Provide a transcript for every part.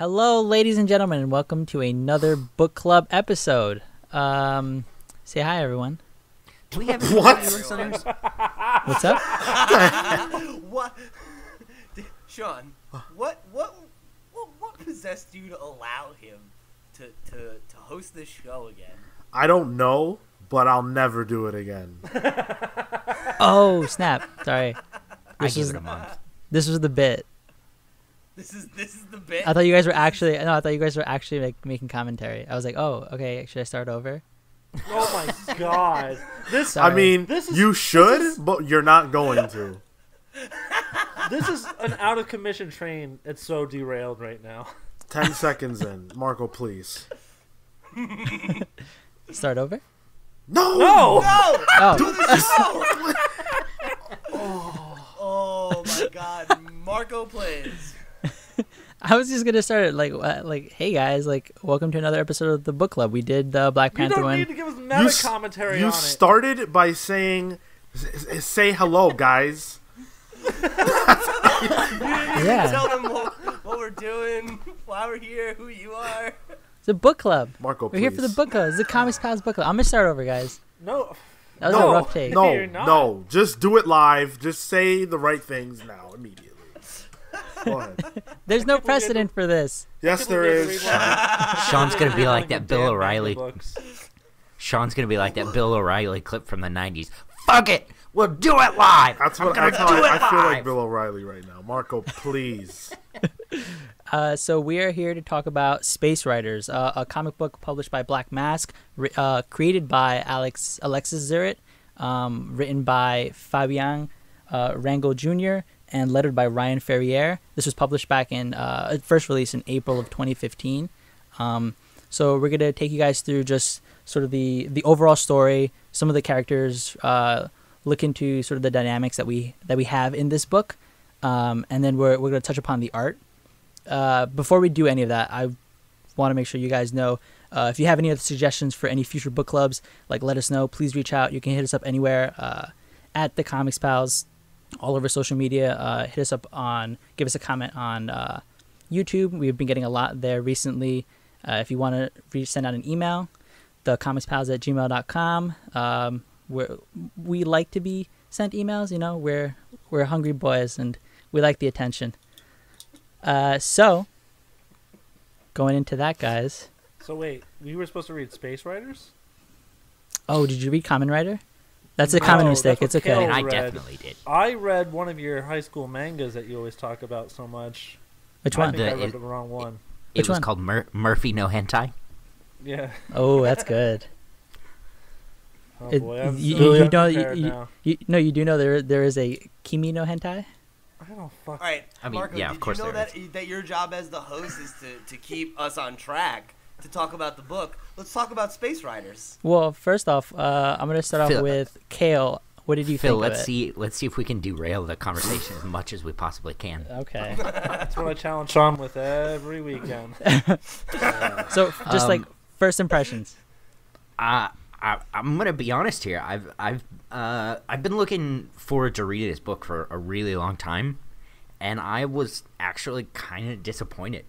Hello, ladies and gentlemen, and welcome to another book club episode. Say hi, everyone. Do we have What? listeners? What's up? What? Sean, what possessed you to allow him to host this show again? I don't know, but I'll never do it again. Oh, snap. Sorry. I give it a month. This was the bit. This is the bit. I thought you guys were actually like making commentary. I was like, oh, okay, should I start over? Oh my god. This Sorry. I mean, This is- you should, but you're not going to. this is an out of commission train. It's so derailed right now. 10 seconds in. Marco, please. Start over? No! No! No! Oh, Do the show! Oh my God, Marco plays. I was just gonna start it like, hey guys, like, welcome to another episode of the book club. We did the Black You Panther don't one. need to give us meta commentary You on it. started by saying, say hello, guys. Yeah, Tell them what we're doing, why we're here, who you are. it's a book club. Marco, We're please. here for the book club. It's the Comics Pals book club. I'm gonna start over, guys. No. That was No, a rough take. You're No, not. no. Just do it live. Just say the right things now, immediately. Go ahead. There's no precedent for this. Yes, there is. Sean's gonna be like that Bill Damn O'Reilly. books. Sean's gonna be like that Bill O'Reilly clip from the '90s. Fuck it, we'll do it live. That's I'm what gonna that's how do it I feel like live. Bill O'Reilly right now. Marco, please. So we are here to talk about Space Riders, a comic book published by Black Mask, created by Alexis Ziritt, written by Fabian Rangel Jr., and lettered by Ryan Ferrier. This was published back in first release in April of 2015. So we're gonna take you guys through just sort of the overall story, some of the characters, look into sort of the dynamics that we have in this book, and then we're gonna touch upon the art. Before we do any of that, I want to make sure you guys know if you have any other suggestions for any future book clubs, like, let us know. Please reach out. You can hit us up anywhere at the Comics Pals, all over social media. Hit us up give us a comment on YouTube. We've been getting a lot there recently. If you want to send out an email, thecomicspals@gmail.com. We like to be sent emails. You know, we're hungry boys and we like the attention. So going into that, guys. So wait, we were supposed to read Space Riders? Oh, did you read Kamen Rider? That's a No, common mistake. that's It's what okay. And I read. definitely did. I read one of your high school mangas that you always talk about so much. Which I one? think I The- read the wrong one. It Which was one? called Murphy No Hentai. Yeah. Oh, that's good. Oh It- boy, I'm you- so you don't- unprepared you- now. You do know there is a Kimi no Hentai? I don't fuck. All right, I mean, Marco, yeah, of did course you know there that your job as the host is to keep us on track to talk about the book? Let's talk about Space Riders. Well, first off, I'm gonna start off Phil- with Kale. What did you Phil, think let's of see if we can derail the conversation as much as we possibly can. it? Okay. That's what I challenge Sean with every weekend. So, just like Um, first impressions. I'm gonna be honest here. I've been looking forward to reading this book for a really long time, and I was actually kind of disappointed.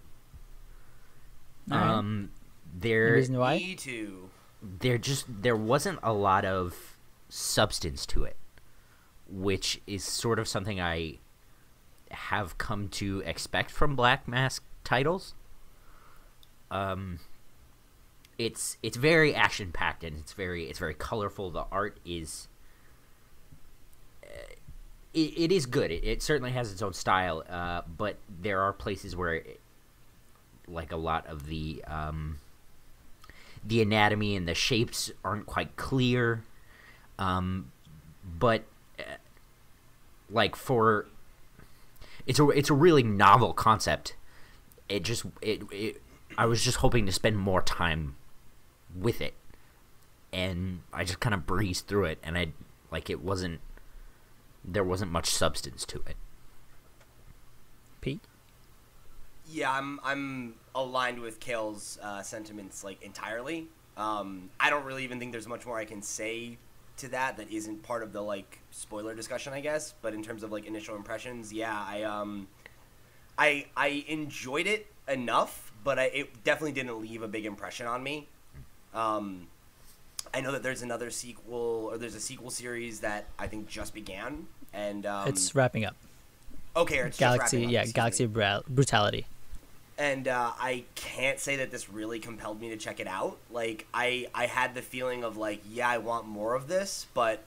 All right. Um, Any there reason why? Me too. there wasn't a lot of substance to it, which is sort of something I have come to expect from Black Mask titles. It's very action packed and it's very colorful. The art is it is good. It certainly has its own style, but there are places where like a lot of the anatomy and the shapes aren't quite clear. But like for it's a really novel concept. I was just hoping to spend more time with it, and I just kind of breezed through it, and there wasn't much substance to it. Pete? Yeah, I'm aligned with Kale's sentiments like entirely. I don't really even think there's much more I can say to that isn't part of the like spoiler discussion, I guess. But in terms of like initial impressions, yeah, I enjoyed it enough, but it definitely didn't leave a big impression on me. I know that there's another sequel, or there's a sequel series that I think just began, and It's wrapping up. okay, or it's Galaxy, just wrapping up, excuse Galaxy me. Brutality. And I can't say that this really compelled me to check it out. Like, I had the feeling of, like, yeah, I want more of this, but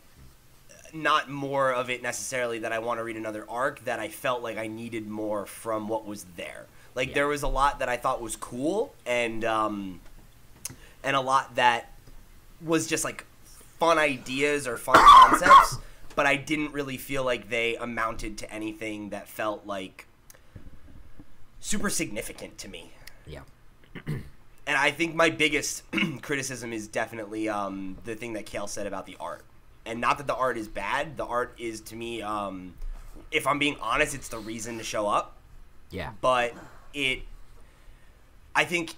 not more of it necessarily that I want to read another arc, that I felt like I needed more from what was there. Like, there was a lot that I thought was cool, and a lot that was just, like, fun ideas or fun concepts, but I didn't really feel like they amounted to anything that felt, like, super significant to me. Yeah. And I think my biggest criticism is definitely the thing that Kale said about the art. And not that the art is bad. The art is, to me, if I'm being honest, it's the reason to show up. Yeah. But I think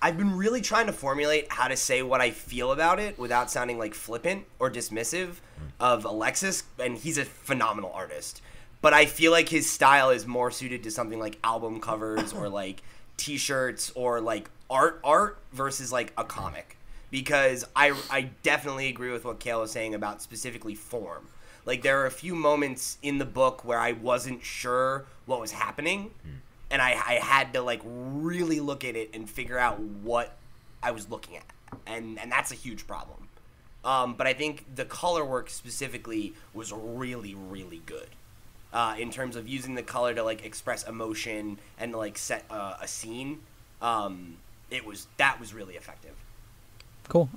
I've been really trying to formulate how to say what I feel about it without sounding like flippant or dismissive of Alexis, and he's a phenomenal artist. But I feel like his style is more suited to something like album covers or like t-shirts or like art versus like a comic. Because I definitely agree with what Kale was saying about specifically form. Like, there are a few moments in the book where I wasn't sure what was happening, and I had to, like, really look at it and figure out what I was looking at. And that's a huge problem. But I think the color work specifically was really, really good. In terms of using the color to, like, express emotion and to, like, set a scene. That was really effective. Cool.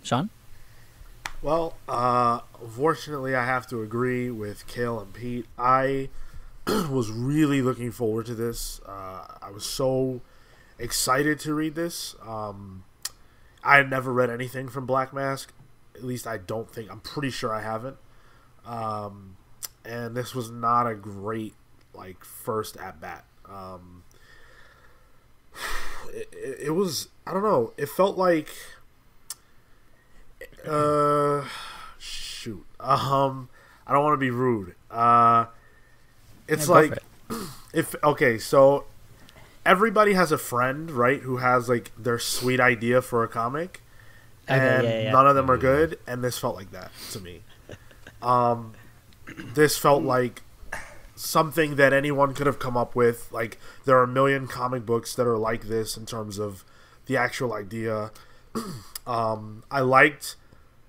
Sean? Well, unfortunately, I have to agree with Kale and Pete. I was really looking forward to this. I was so excited to read this. I had never read anything from Black Mask. At least I don't think. I'm pretty sure I haven't. And this was not a great, like, first at bat. It was, I don't know. It felt like, shoot. I don't want to be rude. It's like, okay, so everybody has a friend, right, who has, like, their sweet idea for a comic, and none of them are good, and this felt like that to me. This felt like something that anyone could have come up with. Like, there are a million comic books that are like this in terms of the actual idea. I liked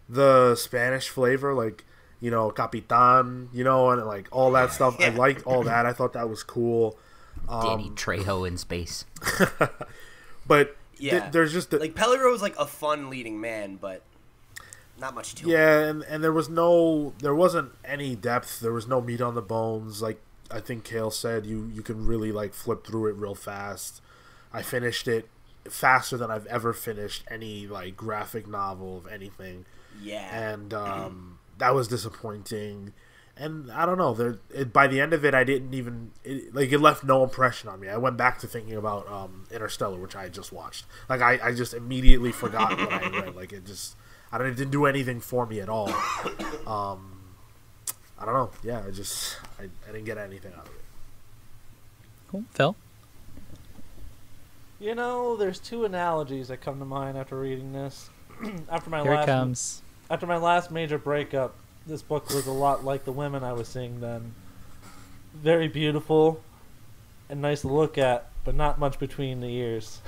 the Spanish flavor, like, you know, Capitan, you know, and like all that stuff. I liked all that. I thought that was cool. Danny Trejo in space. But Yeah, there's just like Pellegrino was like a fun leading man, but not much to him. Yeah, and there wasn't any depth. There was no meat on the bones. Like I think Kale said, you can really like flip through it real fast. I finished it faster than I've ever finished any like graphic novel of anything. Yeah, And that was disappointing. And I don't know. By the end of it, I didn't even it left no impression on me. I went back to thinking about Interstellar, which I had just watched. Like I just immediately forgot what I had read. Like it didn't do anything for me at all. I don't know. Yeah, I didn't get anything out of it. Cool. Phil? You know, there's two analogies that come to mind after reading this. Here it comes. After my last major breakup, this book was a lot like the women I was seeing then. Very beautiful and nice to look at, but not much between the ears.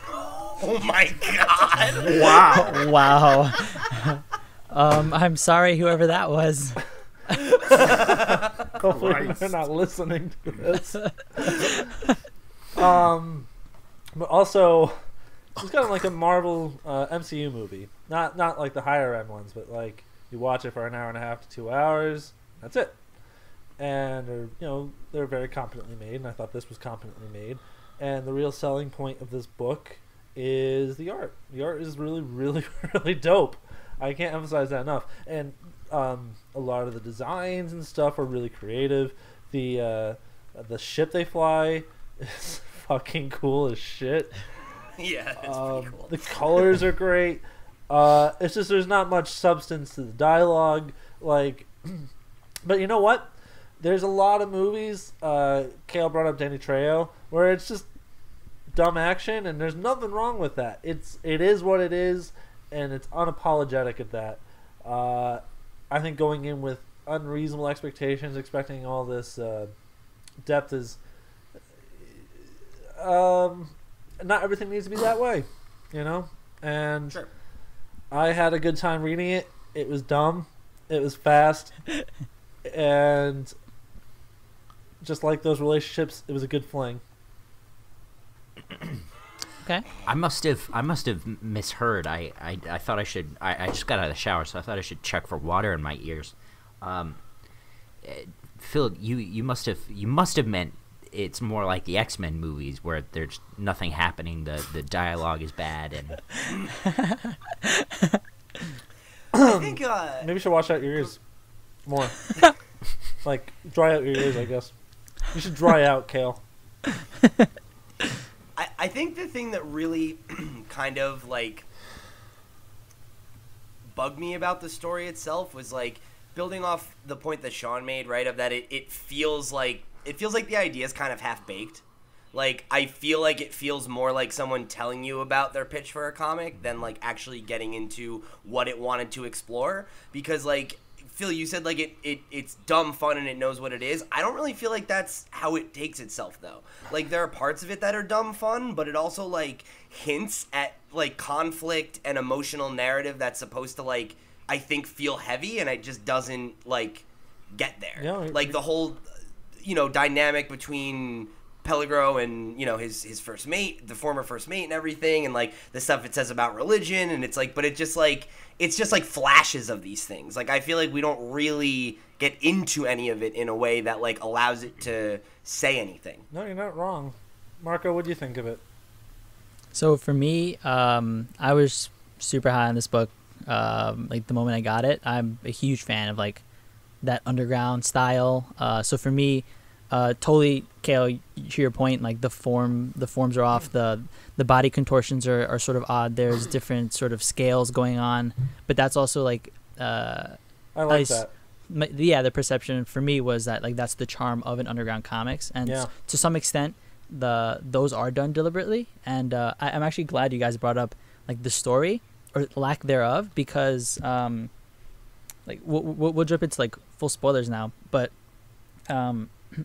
Oh my god! Wow. Wow. I'm sorry, whoever that was. Hopefully Christ. they're not listening to this. But also, it's kind of like a Marvel MCU movie. Not like the higher end ones, but like you watch it for an hour and a half to 2 hours. That's it. And they're very competently made, and I thought this was competently made. And the real selling point of this book is the art. The art is really, really, really dope. I can't emphasize that enough. And a lot of the designs and stuff are really creative. The ship they fly is fucking cool as shit. Yeah, it's pretty cool. The colors are great. It's just there's not much substance to the dialogue. Like, but you know what? there's a lot of movies. Kale brought up Danny Trejo, where it's just dumb action, and there's nothing wrong with that. It is what it is, and it's unapologetic at that. I think going in with unreasonable expectations, expecting all this depth is not everything needs to be that way, you know. And Sure. I had a good time reading it. It was dumb. It was fast. And just like those relationships, it was a good fling. Okay. I must have misheard. I thought I should. I just got out of the shower, so I thought I should check for water in my ears. Phil, you must have meant it's more like the X-Men movies where there's nothing happening. The dialogue is bad and. I think Maybe you should wash out your ears more. Like, dry out your ears, I guess. You should dry out, Kale. I think the thing that really kind of like bugged me about the story itself was like building off the point that Sean made, right? Of that it feels like the idea is kind of half baked. Like, I feel like it feels more like someone telling you about their pitch for a comic than like actually getting into what it wanted to explore. Because like Phil, you said like it's dumb fun and it knows what it is. I don't really feel like that's how it takes itself though. Like, there are parts of it that are dumb fun, but it also like hints at like conflict and emotional narrative that's supposed to like, I think, feel heavy, and it just doesn't like get there. Yeah, like the whole dynamic between Pellegro and his first mate, the former first mate, and everything, and like the stuff it says about religion, and it's like, but it's just like flashes of these things. Like, I feel like we don't really get into any of it in a way that like allows it to say anything. No, you're not wrong. Marco, what do you think of it? So for me, I was super high on this book. Like the moment I got it, I'm a huge fan of like that underground style. So for me, totally, Kale, to your point, like the forms are off, the body contortions are sort of odd. There's different sort of scales going on, but that's also like I like that. The perception for me was that like that's the charm of an underground comics, and to some extent those are done deliberately. And I'm actually glad you guys brought up like the story or lack thereof, because like we'll jump into like full spoilers now, but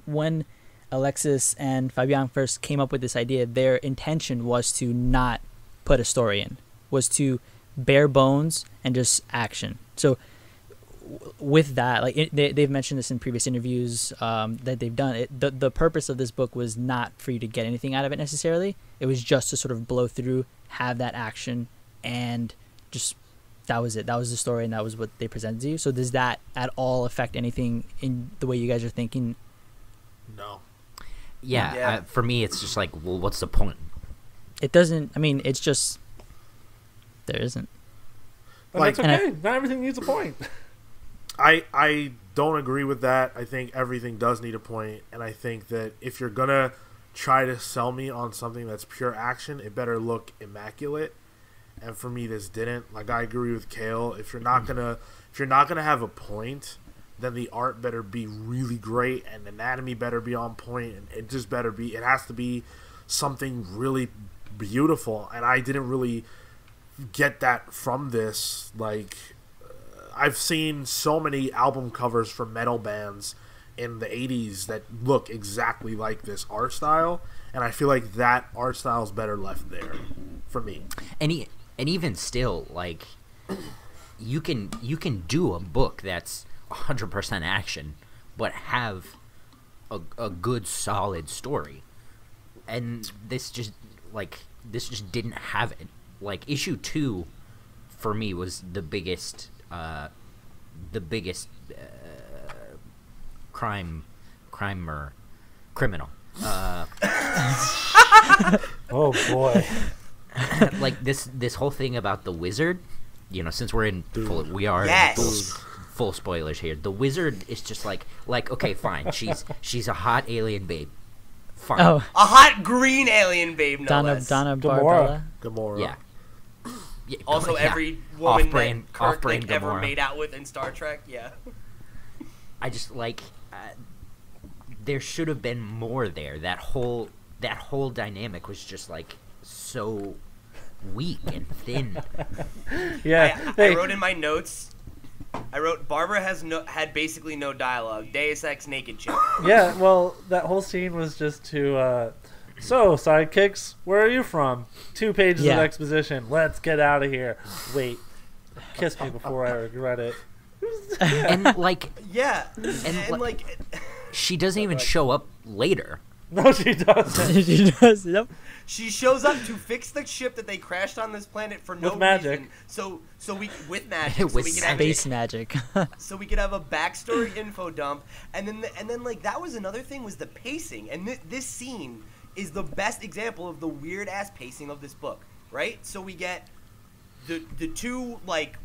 when Alexis and Fabian first came up with this idea, their intention was to not put a story in, was to bare bones and just action. So with that, like they've mentioned this in previous interviews that they've done. The purpose of this book was not for you to get anything out of it necessarily. It was just to sort of blow through, have that action, and just that was it. That was the story, and that was what they presented to you. So does that at all affect anything in the way you guys are thinking? No. Yeah. For me, it's just like, well, what's the point? It doesn't. I mean, it's just there isn't. But Like- that's okay. Not everything needs a point. I don't agree with that. I think everything does need a point, and I think that if you're gonna try to sell me on something that's pure action, it better look immaculate. And for me, this didn't. Like, I agree with Kale. If you're not gonna have a point, then the art better be really great, and anatomy better be on point, and it just better be. It has to be something really beautiful, and I didn't really get that from this. Like, I've seen so many album covers from metal bands in the 80s that look exactly like this art style, and I feel like that art style is better left there for me. And even still, like, you can do a book that's 100% action, but have a good solid story. And this just didn't have it. Like, issue 2 for me was the biggest criminal. Oh boy. Like this whole thing about the wizard, since we're in Yes. full spoilers here. The wizard is just like okay, fine. She's a hot alien babe. Fine. Oh, A hot green alien babe, no Donna less. Barbella. Gamora. Yeah. Also, Yeah. every woman Off-brand- that Kirk off-brand ever Gamora. made out with in Star Trek, yeah. I just like there should have been more there. That whole dynamic was just like so weak and thin. Yeah. I wrote in my notes. I wrote Barbara had basically no dialogue. Deus Ex naked chick. Yeah, well, that whole scene was just to, so, sidekicks, where are you from? 2 pages of exposition. Let's get out of here. Wait, kiss me before I regret it. And like, yeah, and like, she doesn't even show up later. No, she doesn't. She does. Nope. She shows up to fix the ship that they crashed on this planet for no magic. reason. So we with magic. With so we can Space magic. so we could have a backstory info dump, and then like that was another thing was the pacing, and this scene is the best example of the weird ass pacing of this book, right? So we get the 2 like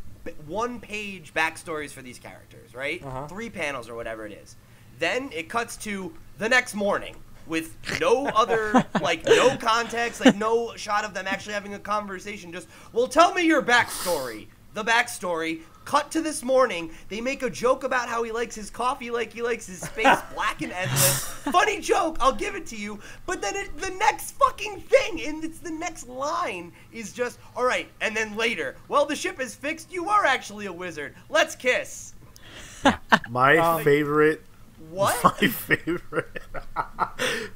1-page backstories for these characters, right? 3 panels or whatever it is. Then it cuts to the next morning with no other, like, no context, like, no shot of them actually having a conversation. Just, well, tell me your backstory. The backstory. Cut to this morning. They make a joke about how he likes his coffee like he likes his space black and endless. Funny joke. I'll give it to you. But then the next fucking thing, and it's the next line, is just, all right, and then later, well, the ship is fixed. You are actually a wizard. Let's kiss. My favorite... What? My favorite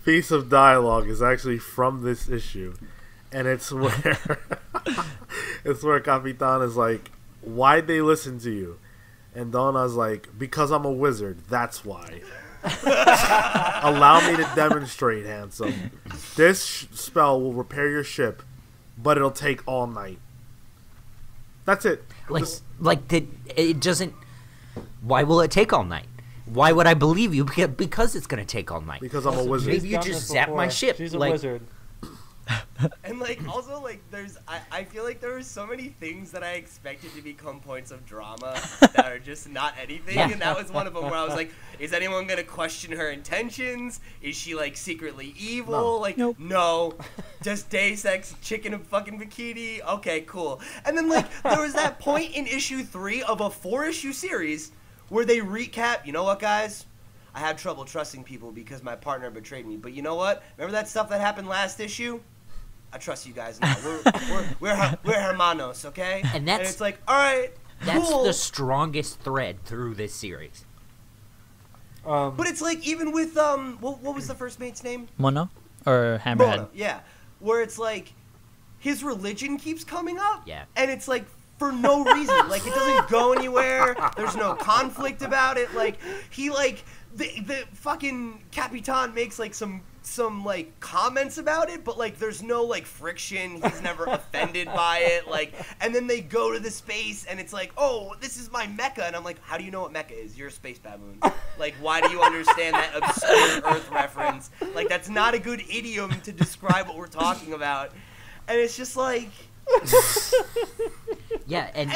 piece of dialogue is actually from this issue, and it's where Capitan is like, "Why'd they listen to you?" And Donna's like, "Because I'm a wizard. That's why." Allow me to demonstrate, handsome. This spell will repair your ship, but it'll take all night. That's it. It doesn't. Why will it take all night? Why would I believe you? Because it's going to take all night. Because I'm a wizard. Maybe you just zap my ship. She's a wizard. And like also like I feel like there were so many things that I expected to become points of drama that are just not anything, and that was one of them where I was like, is anyone gonna question her intentions? Is she like secretly evil? No. Like Nope. no, just Deus Ex chicken and fucking bikini. Okay, cool. And then like there was that point in issue 3 of a 4-issue series where they recap. You know what, guys? I had trouble trusting people because my partner betrayed me. But you know what? Remember that stuff that happened last issue? I trust you guys now. We're hermanos, okay? And it's like, all right, That's cool. the strongest thread through this series. But it's like even with what was the first mate's name? Mono or Hammerhead? Mono, yeah. Where it's like his religion keeps coming up. Yeah. And it's like for no reason. Like it doesn't go anywhere. There's no conflict about it. Like he like the fucking Capitan makes like some like comments about it, but like there's no like friction. He's never offended by it. Like, and then they go to the space and it's like, oh, this is my mecha, and I'm like, how do you know what mecha is? You're a space baboon. Like, why do you understand that obscure Earth reference? Like, that's not a good idiom to describe what we're talking about. And it's just like. Yeah, and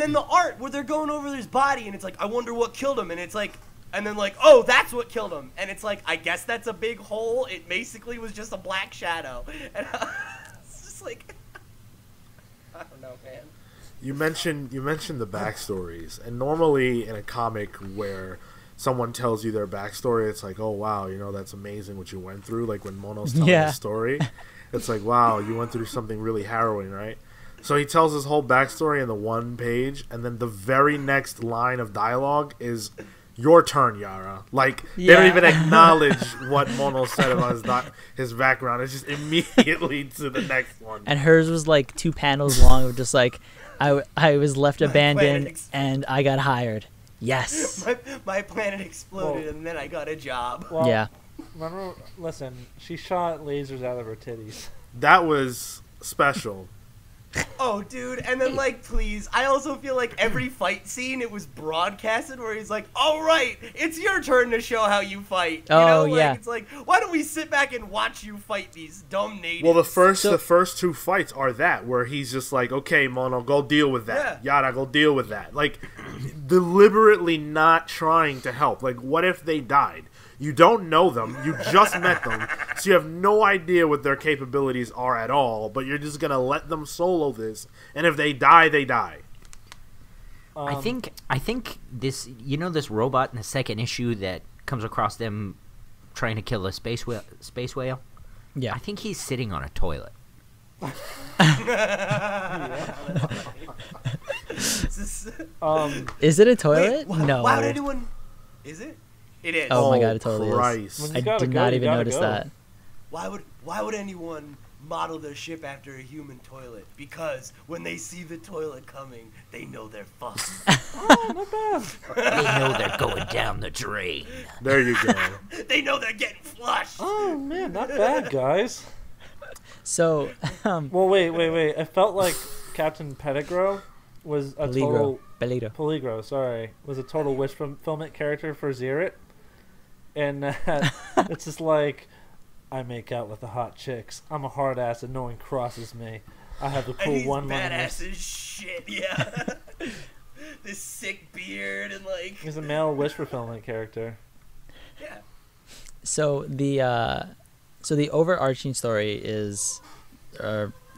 then the art where they're going over his body and it's like, I wonder what killed him, and it's like. And then like, oh, that's what killed him. And it's like, I guess that's a big hole. It basically was just a black shadow. And it's just like, I don't know, man. You mentioned the backstories, and normally in a comic where someone tells you their backstory, it's like, oh wow, you know, that's amazing what you went through. Like when Mono's telling the story, it's like, wow, you went through something really harrowing, right? So he tells his whole backstory in the 1 page, and then the very next line of dialogue is, your turn, Yara. Like, they don't even acknowledge what Mono said about his background. It's just immediately to the next one. And hers was like 2 panels long of just like, I was left abandoned and I got hired. Yes. My planet exploded and then I got a job. Well, yeah. Remember, listen, she shot lasers out of her titties. That was special. Oh, dude, and then, like, please, I also feel like every fight scene, it was broadcasted where he's like, all right, it's your turn to show how you fight. You know? Like, it's like, why don't we sit back and watch you fight these dumb natives? Well, the first 2 fights are that, where he's just like, okay, Mono, go deal with that. Yeah. Yada, go deal with that. Like, deliberately not trying to help. Like, what if they died? You don't know them. You just met them. So you have no idea what their capabilities are at all. But you're just going to let them solo this. And if they die, they die. I think this, you know, this robot in the second issue that comes across them trying to kill a space whale. Yeah. I think he's sitting on a toilet. Is it a toilet? Wait, no. Why would anyone? Is it? It is. Oh my god, it totally Christ. is. When I you gotta did go, not you even gotta notice go. that. Why would anyone model their ship after a human toilet? Because when they see the toilet coming, they know they're fucked. Oh, not bad. They know they're going down the drain. There you go. They know they're getting flushed. Oh man, not bad, guys. So, Well, wait. I felt like Captain Pettigrew was a total Peligro. Sorry, was a total wish fulfillment character for Ziritt, and it's just like, I make out with the hot chicks. I'm a hard ass and no one crosses me. I have the And cool he's one-liners. badass as shit. Yeah. This sick beard and like. He's a male wish fulfillment character. Yeah. So the overarching story is,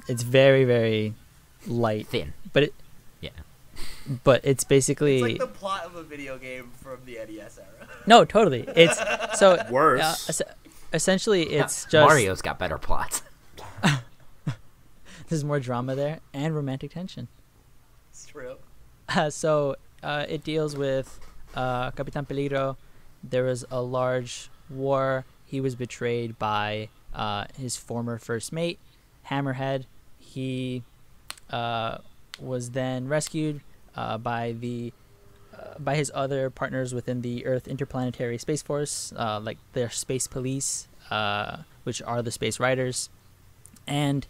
it's very, very light, Thin. but it's basically It's like the plot of a video game from the NES era. no, totally. It's so Worse. essentially it's just Mario's got better plots. there's more drama there and romantic tension. It's true. So it deals with Capitan Peligro. There was a large war. He was betrayed by his former first mate, Hammerhead. He was then rescued by his other partners within the Earth Interplanetary Space Force, like their space police, which are the Space Riders, and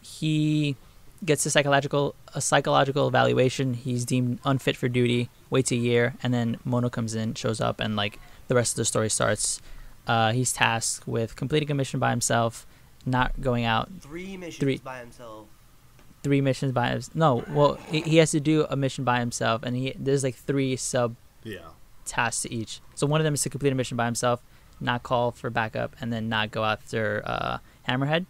he gets a psychological evaluation. He's deemed unfit for duty. Waits a year, and then Mono comes in, shows up, and like the rest of the story starts. He's tasked with completing a mission by himself, not going out. Three missions by himself. 3 missions by himself. No, well, he has to do a mission by himself, and there's like 3 sub tasks to each. So one of them is to complete a mission by himself, not call for backup, and then not go after Hammerhead.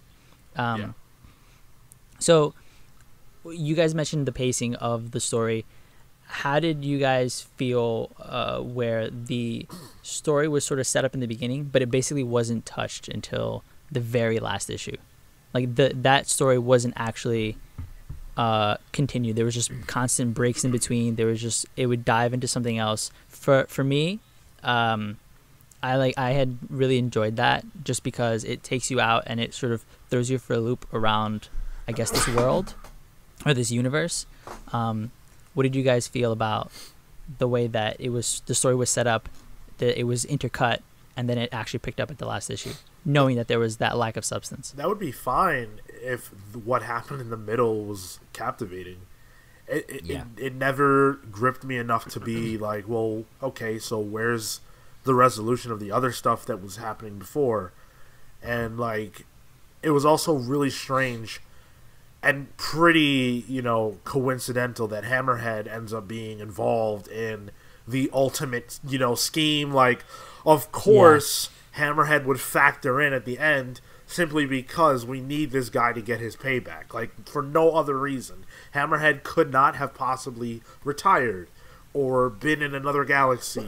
So you guys mentioned the pacing of the story. How did you guys feel where the story was sort of set up in the beginning, but it basically wasn't touched until the very last issue? Like that story wasn't actually continued. There was just constant breaks in between. It would dive into something else. For me, I had really enjoyed that just because it takes you out and it sort of throws you for a loop around, I guess, this world or this universe. What did you guys feel about the way that the story was set up, that it was intercut, and then it actually picked up at the last issue, knowing that there was that lack of substance? That would be fine if what happened in the middle was captivating. It never gripped me enough to be like, well, okay, so where's the resolution of the other stuff that was happening before? And like, it was also really strange and pretty, coincidental that Hammerhead ends up being involved in the ultimate, scheme. Like, of course, Hammerhead would factor in at the end simply because we need this guy to get his payback. Like, for no other reason. Hammerhead could not have possibly retired or been in another galaxy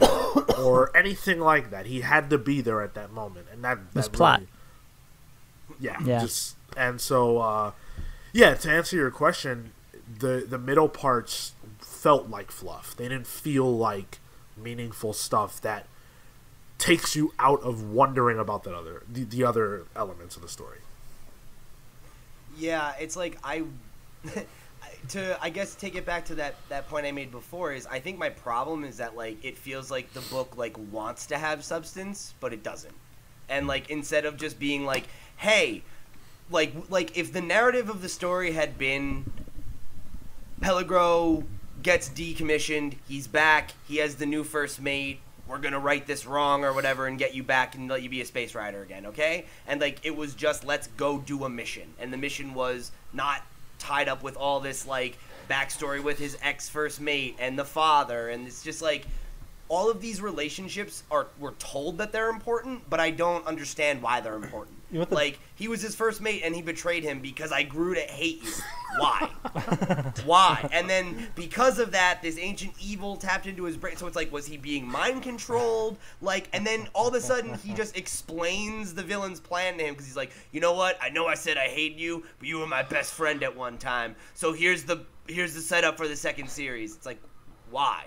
or anything like that. He had to be there at that moment. And that was plot. Really, and so, to answer your question, the middle parts felt like fluff. They didn't feel like meaningful stuff that takes you out of wondering about the other elements of the story. Yeah, it's like I guess take it back to that point I made before, is I think my problem is that like it feels like the book like wants to have substance but it doesn't. And like instead of just being like, hey, like if the narrative of the story had been Peligro gets decommissioned, he's back, he has the new first mate, we're gonna right this wrong or whatever and get you back and let you be a space rider again, okay? And like it was just, let's go do a mission, and the mission was not tied up with all this like backstory with his ex first mate and the father, and it's just like all of these relationships we're told that they're important, but I don't understand why they're important. Like, he was his first mate and he betrayed him because I grew to hate you. Why? Why? And then because of that, this ancient evil tapped into his brain. So it's like, was he being mind controlled? Like, and then all of a sudden he just explains the villain's plan to him because he's like, you know what? I know I said I hate you, but you were my best friend at one time. So here's the setup for the second series. It's like, why?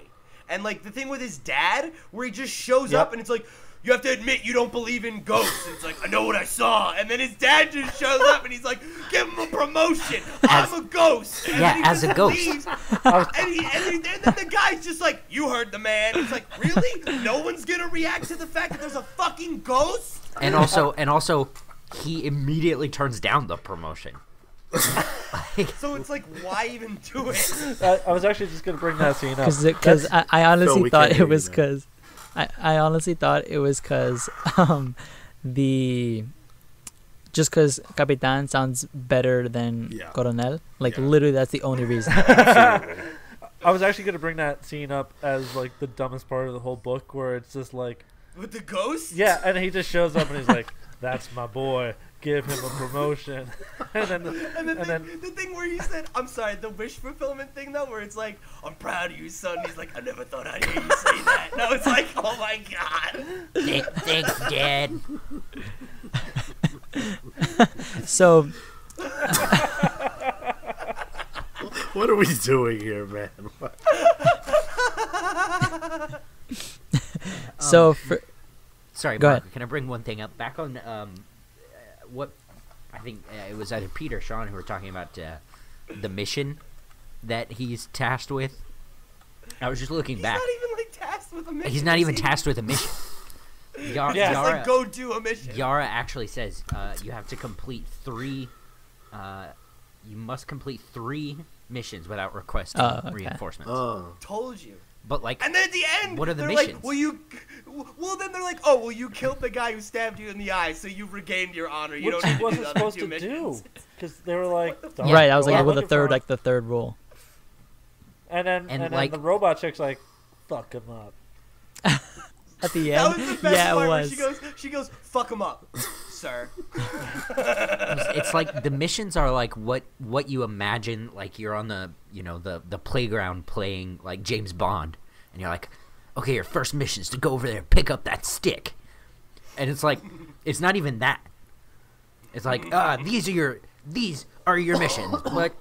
And like the thing with his dad, where he just shows up and it's like, you have to admit you don't believe in ghosts. And it's like, I know what I saw. And then his dad just shows up and he's like, give him a promotion. I'm a ghost. And yeah, as a ghost. Leaves. And then the guy's just like, you heard the man. It's like, really? No one's going to react to the fact that there's a fucking ghost? And also, he immediately turns down the promotion. So it's like, why even do it? I was actually just going to bring that scene up. Because I honestly Phil, thought it was because... I honestly thought it was because because Capitan sounds better than Coronel. Like, literally, that's the only reason. I was actually going to bring that scene up as, like, the dumbest part of the whole book, where it's just like... With the ghost? Yeah, and he just shows up and he's like, that's my boy. Give him a promotion. and then the thing where he said, I'm sorry, the wish fulfillment thing, though, where it's like, I'm proud of you, son. He's like, I never thought I'd hear you say that. No, it's like, oh my god. Thanks, Dad. So... What are we doing here, man? Sorry, Go Mark, ahead. can I bring one thing up? Back on what I think it was either Pete or Sean who were talking about the mission that he's tasked with. I was just looking back. He's not even like tasked with a mission. He's not even tasked with a mission. Yeah, it's like, go do a mission. Yara actually says you have to complete 3. You must complete 3 missions without requesting reinforcements. Told you. But like, and then at the end, what are the they're missions? Like, well, then they're like, oh, well, you killed the guy who stabbed you in the eye, so you've regained your honor. You Which don't he need to wasn't do the other supposed 2 to missions. do, because they were like, Right, I was like, we're with the looking for third him. rule. And then like, the robot chick's like, fuck him up. At the That end, was the best yeah, part it where was. she goes, fuck him up, sir. it's like the missions are like what you imagine, like you're on the the playground playing like James Bond, and you're like, okay, your first mission is to go over there and pick up that stick, and it's like, it's not even that. It's like, these are your missions, but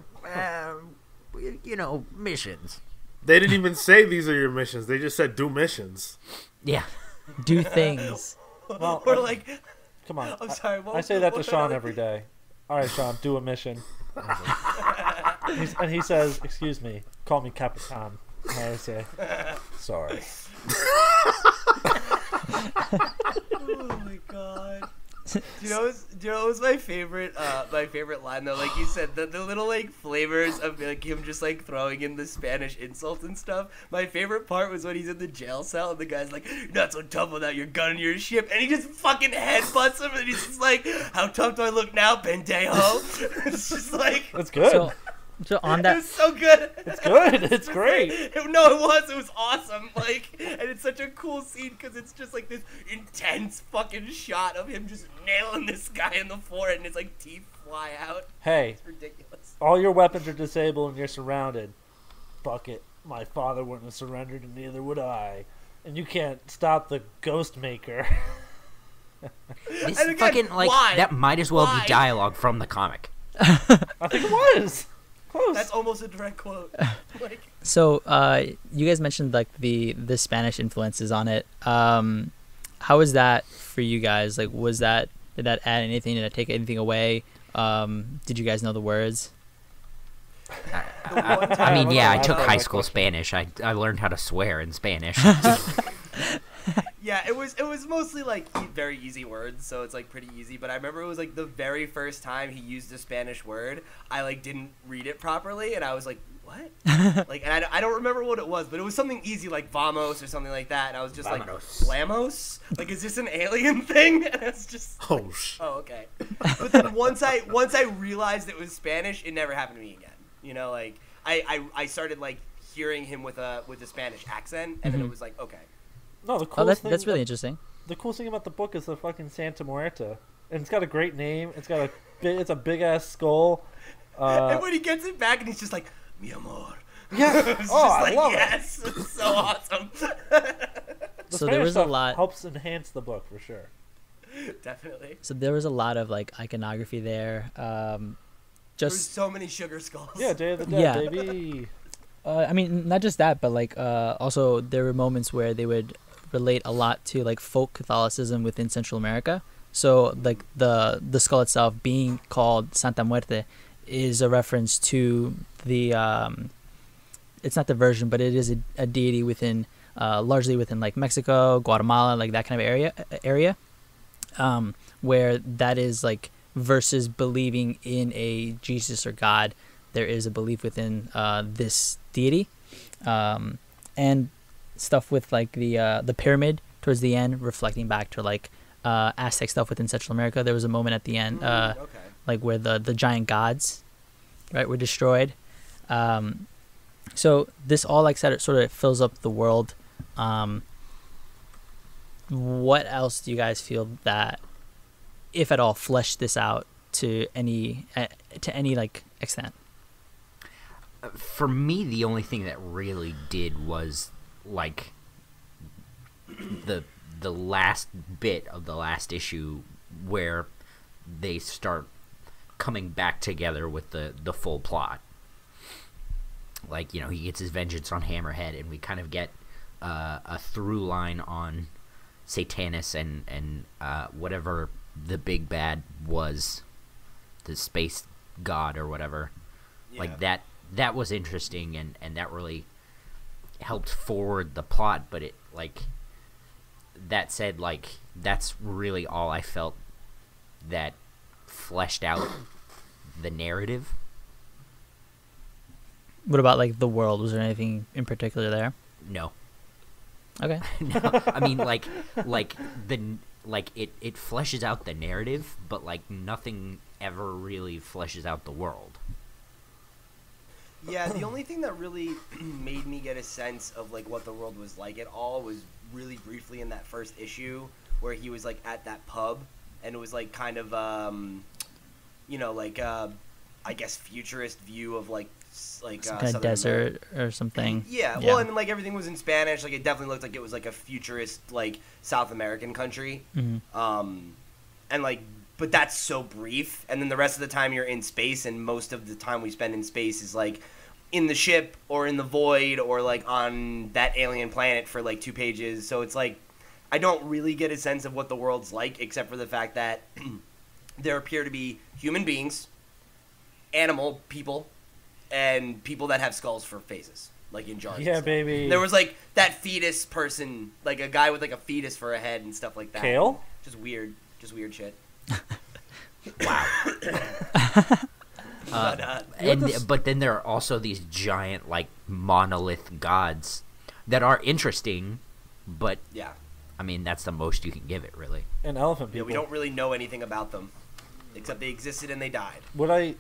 missions. They didn't even say these are your missions. They just said do missions. Yeah. Do things. Well, Or like, come on. I'm sorry. I say that to Sean every day. All right, Sean, do a mission. And he says, excuse me, call me Capitan. And I say, sorry. Oh my god. Do you know what was my favorite line though? Like you said, the little like flavors of like him just like throwing in the Spanish insults and stuff. My favorite part was when he's in the jail cell and the guy's like, "You're not so tough without your gun and your ship," and he just fucking headbutts him and he's just like, "How tough do I look now, pendejo?" It's just like, That's good. So on it that, was so good. It's good. It's great. No, it was awesome. Like, and it's such a cool scene because it's just like this intense fucking shot of him just nailing this guy in the forehead, and his like teeth fly out. Hey, It's ridiculous. all your weapons are disabled and you're surrounded. Fuck it. My father wouldn't have surrendered and neither would I. And you can't stop the Ghost Maker. This And again, fucking like why? that might as well Why? be dialogue from the comic. I think it was. Close. That's almost a direct quote. Like, so you guys mentioned like the Spanish influences on it. How was that for you guys? Like, did that add anything? Did it take anything away? Did you guys know the words? I mean, yeah, I took high school Spanish. I learned how to swear in Spanish. yeah, it was mostly like very easy words, so it's like pretty easy. But I remember it was like the very first time he used a Spanish word, I like didn't read it properly, and I was like, what? Like, and I don't remember what it was, but it was something easy like vamos or something like that, and I was just Vamonos. like, Lamos? Like, is this an alien thing? And it's just, Oh, shit. oh, okay. But then once I realized it was Spanish, it never happened to me again. You know, like I started like hearing him with a Spanish accent, and then it was like, okay, No, the Oh, coolest thing. that's really interesting. The coolest thing about the book is the fucking Santa Muerta, and it's got a great name. It's a big ass skull. And when he gets it back, and he's just like, "Mi amor." Yeah. It's Oh, just I like, love yes, it's so awesome. The So there Spanish was a stuff lot. helps enhance the book for sure. Definitely. So there was a lot of like iconography there. There's Just so many sugar skulls. Yeah, Day of the Dead, Yeah. baby. I mean, not just that, but like also there were moments where they would relate a lot to like folk Catholicism within Central America. So like the skull itself being called Santa Muerte is a reference to the it's not the version, but it is a deity within largely within like Mexico, Guatemala, like that kind of area, where that is like versus believing in a Jesus or God, there is a belief within this deity, and stuff with like the pyramid towards the end, reflecting back to like Aztec stuff within Central America. There was a moment at the end, Okay. like where the giant gods, right, were destroyed. So this all like sort of fills up the world. What else do you guys feel that, if at all, fleshed this out to any like extent? For me, the only thing that really did was like the last bit of the last issue where they start coming back together with the full plot. Like, you know, he gets his vengeance on Hammerhead, and we kind of get a through line on Satanus and whatever the big bad was, the space god or whatever. Yeah. Like that was interesting, and that really helped forward the plot. But it, like, that said, like, that's really all I felt that fleshed out the narrative. What about like the world? Was there anything in particular there? No. Okay. No, I mean, like it fleshes out the narrative, but like nothing ever really fleshes out the world. Yeah, the only thing that really made me get a sense of like what the world was like at all was really briefly in that first issue where he was like at that pub, and it was like kind of like I guess futurist view of like Some kind of Southern desert or something. Yeah, well, and like everything was in Spanish. Like it definitely looked like it was like a futurist, like South American country. Mm-hmm. And like, but that's so brief. And then the rest of the time you're in space, and most of the time we spend in space is like in the ship or in the void or like on that alien planet for like 2 pages. So it's like I don't really get a sense of what the world's like, except for the fact that there appear to be human beings, animal people, and people that have skulls for faces, like in jars. Yeah, baby. There was like that fetus person, like a guy with like a fetus for a head and stuff like that. Kale? Just weird shit. Wow. But then there are also these giant like monolith gods that are interesting, but Yeah. I mean that's the most you can give it, really. And elephant Yeah, people. we don't really know anything about them, except they existed and they died. What I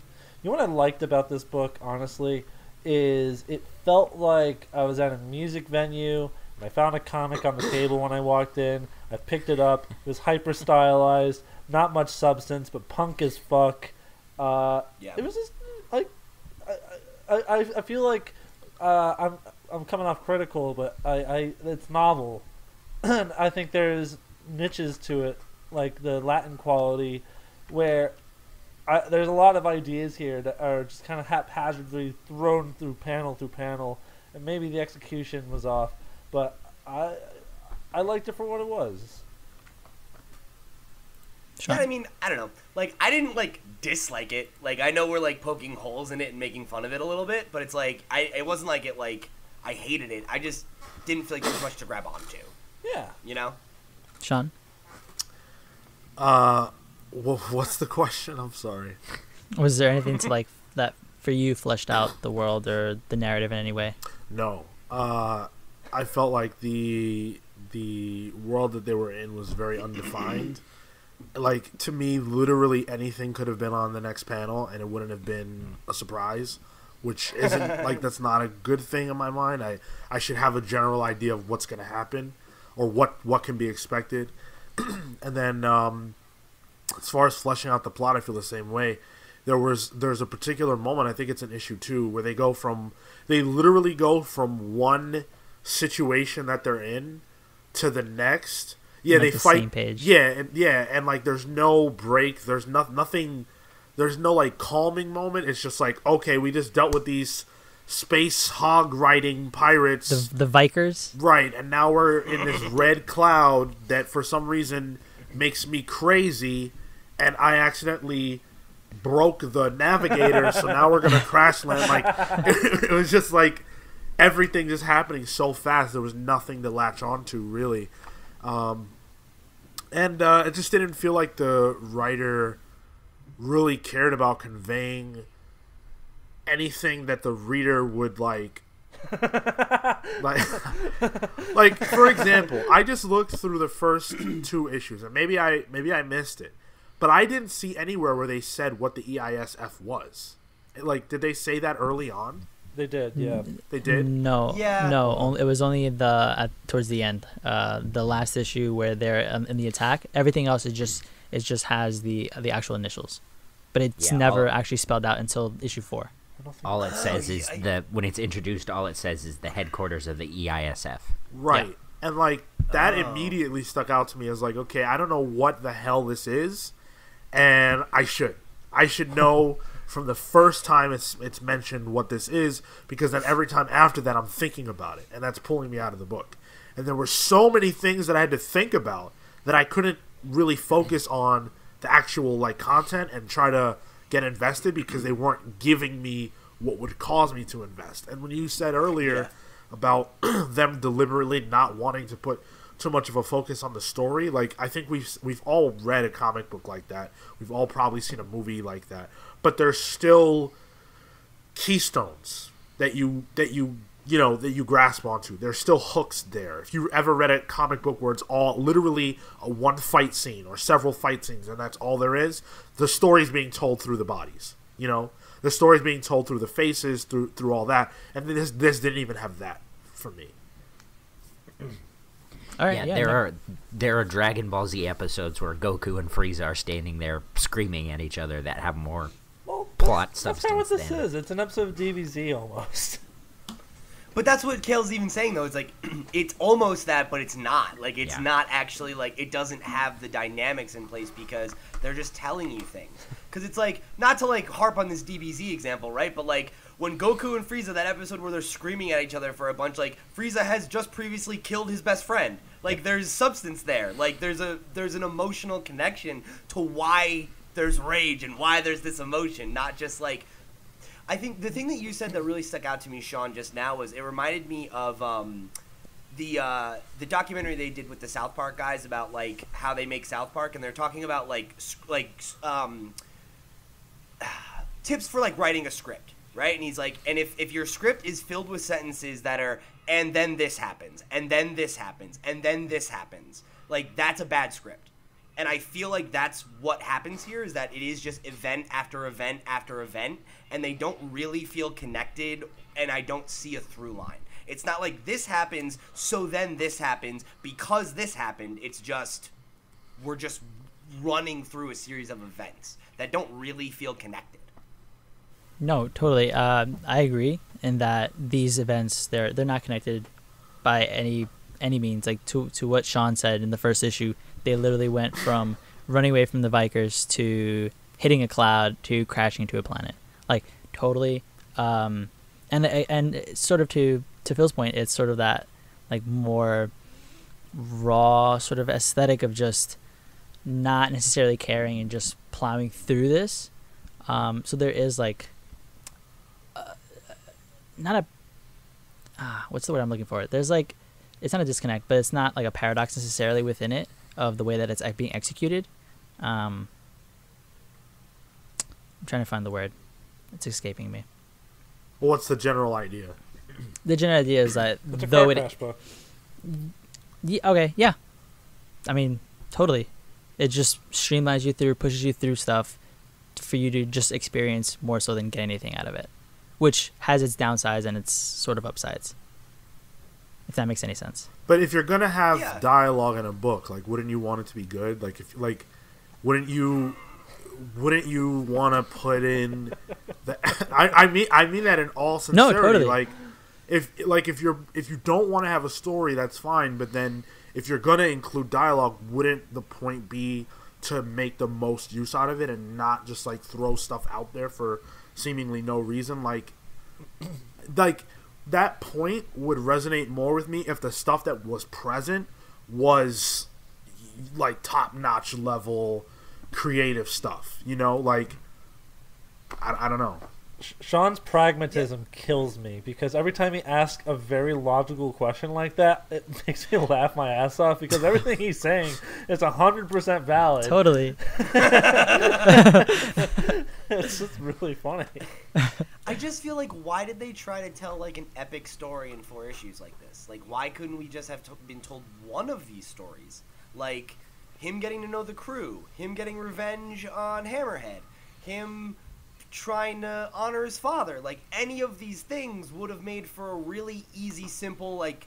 liked about this book, honestly, is it felt like I was at a music venue and I found a comic on the table when I walked in. I picked it up. It was hyper stylized, not much substance, but punk as fuck. Yeah. It was just like I feel like I'm coming off critical, but it's novel, and I think there's niches to it, like the Latin quality, where there's a lot of ideas here that are just kind of haphazardly thrown through panel, and maybe the execution was off, but I liked it for what it was. Sure. Yeah, I mean, I don't know. Like, I didn't, like, dislike it. Like, I know we're, like, poking holes in it and making fun of it a little bit, but it's, like, it wasn't like it, like, I hated it. I just didn't feel like there was much to grab onto. Yeah. You know? Sean? Well, what's the question? I'm sorry. Was there anything to like that for you fleshed out the world or the narrative in any way? No. I felt like the world that they were in was very undefined. Like, to me, literally anything could have been on the next panel and it wouldn't have been a surprise, which isn't like, that's not a good thing in my mind. I should have a general idea of what's going to happen. or what can be expected. And then as far as fleshing out the plot, I feel the same way. There's a particular moment, I think it's in issue 2, where they literally go from one situation that they're in to the next. Yeah, like they fight. same page. Yeah, and like there's no break. There's nothing. There's no like calming moment. It's just like, okay, we just dealt with these space hog riding pirates, The Vikers. right? And now we're in this red cloud that for some reason makes me crazy, and I accidentally broke the navigator, so now we're gonna crash land. Like it was just like everything just happening so fast. There was nothing to latch onto really, and it just didn't feel like the writer really cared about conveying anything that the reader would like. like for example, I just looked through the first 2 issues, and maybe I missed it, but I didn't see anywhere where they said what the EISF was. Like, did they say that early on? They did, yeah. They did. No, Yeah. no. It was only towards the end, the last issue where they're in the attack. Everything else is just has the actual initials, but it's never actually spelled out until issue 4. All it says is when it's introduced, all it says is the headquarters of the EISF. Right. Yeah. And like that immediately stuck out to me as like, okay, I don't know what the hell this is, and I should know from the first time it's mentioned what this is, because then every time after that I'm thinking about it, and that's pulling me out of the book. And there were so many things that I had to think about that I couldn't really focus on the actual like content and try to get invested, because they weren't giving me what would cause me to invest. And when you said earlier about them deliberately not wanting to put too much of a focus on the story, like I think we've all read a comic book like that. We've all probably seen a movie like that. But there's still keystones that you grasp onto. There's still hooks there. If you ever read a comic book where it's all literally a one fight scene or several fight scenes and that's all there is, the story's being told through the bodies. The story's being told through the faces, through all that. And this didn't even have that for me. All right, There are Dragon Ball Z episodes where Goku and Frieza are standing there screaming at each other that have more plot substance. That's not what this than is. It's an episode of DBZ almost. But that's what Kale's even saying, though. It's like, it's almost that, but it's not. Like, it's not actually, like, it doesn't have the dynamics in place because they're just telling you things. Because it's like, not to, like, harp on this DBZ example, right? But, like, when Goku and Frieza, that episode where they're screaming at each other for a bunch, like, Frieza has just previously killed his best friend. Like, there's substance there. Like, there's an emotional connection to why there's rage and why there's this emotion, not just, like... I think the thing that you said that really stuck out to me, Sean, just now was it reminded me of the documentary they did with the South Park guys about like how they make South Park, and they're talking about tips for like writing a script, right? And he's like, and if your script is filled with sentences that are and then this happens, and then this happens, and then this happens, like that's a bad script. And I feel like that's what happens here, is that it is just event after event after event, and they don't really feel connected, and I don't see a through line. It's not like this happens, so then this happens, because this happened. It's just, we're just running through a series of events that don't really feel connected. No, totally. I agree in that these events, they're not connected by any means. Like to what Sean said in the first issue, they literally went from running away from the Vikers to hitting a cloud to crashing into a planet. Like totally. And sort of to Phil's point, it's sort of that like more raw sort of aesthetic of just not necessarily caring and just plowing through this. So there is like not a what's the word I'm looking for? There's like, it's not a disconnect, but it's not like a paradox necessarily within it of the way that it's being executed. I'm trying to find the word. It's escaping me. Well, what's the general idea? The general idea is that It's a though car it crash book. okay, yeah. I mean, totally. It just streamlines you through, pushes you through stuff for you to just experience more so than get anything out of it, which has its downsides and its sort of upsides. if that makes any sense. But if you're gonna have Yeah. dialogue in a book, like, wouldn't you want it to be good? Like, if like, wouldn't you want to put in the? I mean that in all sincerity. totally. Like, if you don't want to have a story, that's fine. But then if you're gonna include dialogue, wouldn't the point be to make the most use out of it and not just like throw stuff out there for seemingly no reason? Like that point would resonate more with me if the stuff that was present was like top-notch level creative stuff, you know? Like, I don't know. Sean's pragmatism kills me because every time he asks a very logical question like that, it makes me laugh my ass off because everything he's saying is 100% valid. Totally. It's just really funny. I just feel like, why did they try to tell like an epic story in 4 issues like this? Like, why couldn't we just have been told one of these stories? Like, him getting to know the crew, him getting revenge on Hammerhead, him trying to honor his father. Like, any of these things would have made for a really easy, simple, like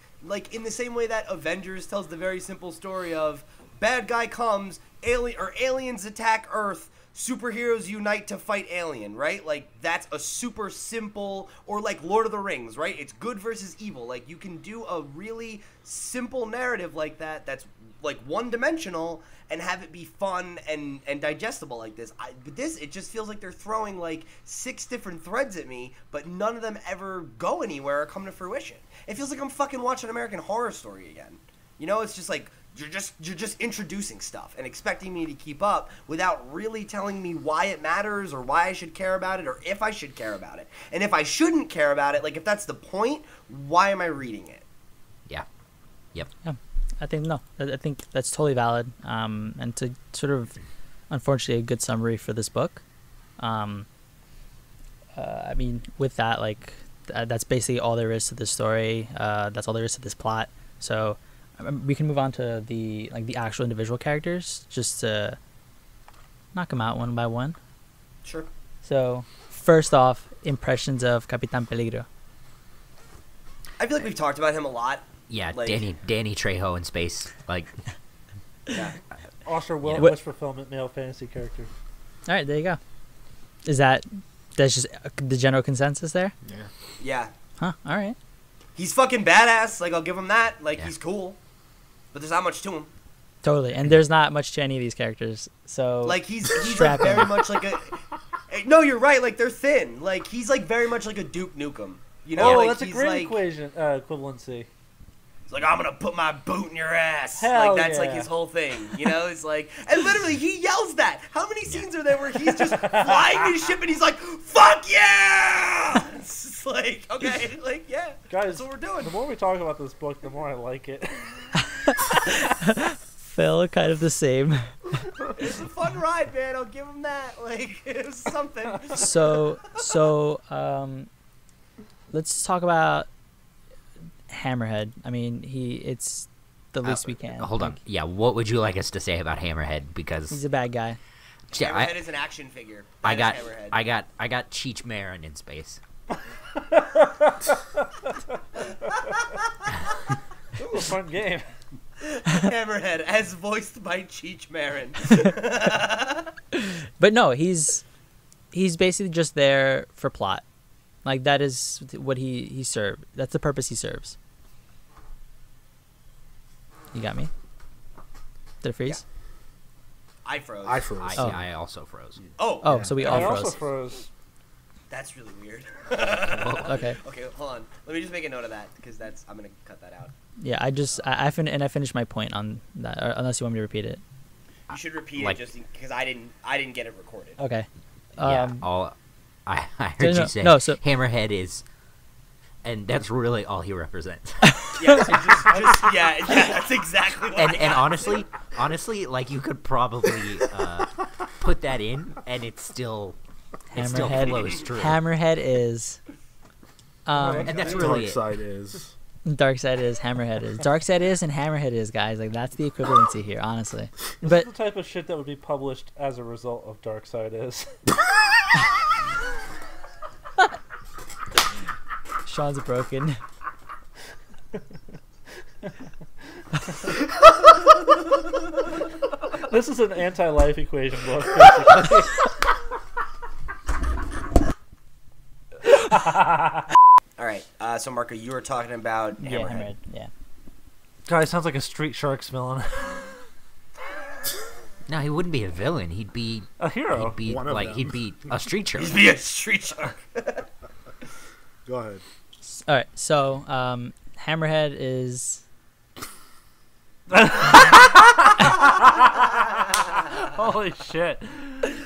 in the same way that Avengers tells the very simple story of bad guy comes, aliens attack Earth, superheroes unite to fight alien, right? Like, that's a super simple, or like Lord of the Rings, right? It's good versus evil. Like, you can do a really simple narrative like that that's like one-dimensional and have it be fun and digestible like this. But this, it just feels like they're throwing like 6 different threads at me, but none of them ever go anywhere or come to fruition. It feels like I'm fucking watching American Horror Story again. You know, it's just like you're just introducing stuff and expecting me to keep up without really telling me why it matters or why I should care about it or if I should care about it. And if I shouldn't care about it, like if that's the point, why am I reading it? Yeah. Yep. Yeah. I think that's totally valid. And to sort of, unfortunately, a good summary for this book. I mean, with that, like, that's basically all there is to this story. That's all there is to this plot. So we can move on to the actual individual characters, just to knock them out one by one. Sure. So first off, impressions of Capitan Peligro. I feel like we've talked about him a lot. Yeah, Like- Danny Trejo in space. Like, Yeah. Oscar Yeah. wish fulfillment male fantasy character. All right, there you go. That's just the general consensus there? Yeah. Yeah. Huh, all right. He's fucking badass. Like, I'll give him that. Like, Yeah. he's cool. But there's not much to him. Totally. And there's not much to any of these characters. So Like, he's Strap like very in. much like a... No, you're right. Like, they're thin. Like, he's like very much like a Duke Nukem. You know? Oh, like, that's a he's great like, equivalency. He's like, I'm gonna put my boot in your ass. Hell like, that's like yeah. his whole thing. You know? It's like... And literally, he yells that. How many scenes are there where he's just flying his ship and he's like, fuck yeah! It's just like, okay, like, yeah. Guys, That's what we're doing. the more we talk about this book, the more I like it. Phil, kind of the same. It's a fun ride, man. I'll give him that. Like, it was something. So let's talk about Hammerhead. I mean, it's the least we can. hold on. Yeah, what would you like us to say about Hammerhead? He's Because a bad guy. yeah, Hammerhead is an action figure. I That got is Hammerhead. I got Cheech Marin in space. It was a fun game. Hammerhead, as voiced by Cheech Marin. But no, he's basically just there for plot. Like, that is what he served. That's the purpose he serves. You got me? Did it freeze? I froze. I froze. Oh. I also froze. Oh, so we all I froze. also froze. That's really weird. Okay. Okay, hold on. Let me just make a note of that because I'm gonna cut that out. Yeah, I finished my point on that. Or unless you want me to repeat it. You should repeat Like- it just because I didn't get it recorded. Okay. Yeah, I heard no, you say no, so- Hammerhead is, and that's really all he represents. Yeah, so yeah, that's exactly what and honestly, like, you could probably put that in, and it still Hammerhead. flows true. Hammerhead is. And that's really it. Darkseid is. Darkseid is, Hammerhead is. Darkseid is and Hammerhead is, guys. Like, that's the equivalency here, honestly. This But is the type of shit that would be published as a result of Darkseid is. Sean's broken. This is an anti-life equation book, basically. All right. So Marco, you were talking about Yeah, Hammerhead. Hammerhead. Yeah. Guy sounds like a Street Sharks villain. No, he wouldn't be a villain. He'd be A hero. He'd be One of like them. he'd be a street shark. He'd be a street shark. Go ahead. All right. So, Hammerhead is. Holy shit.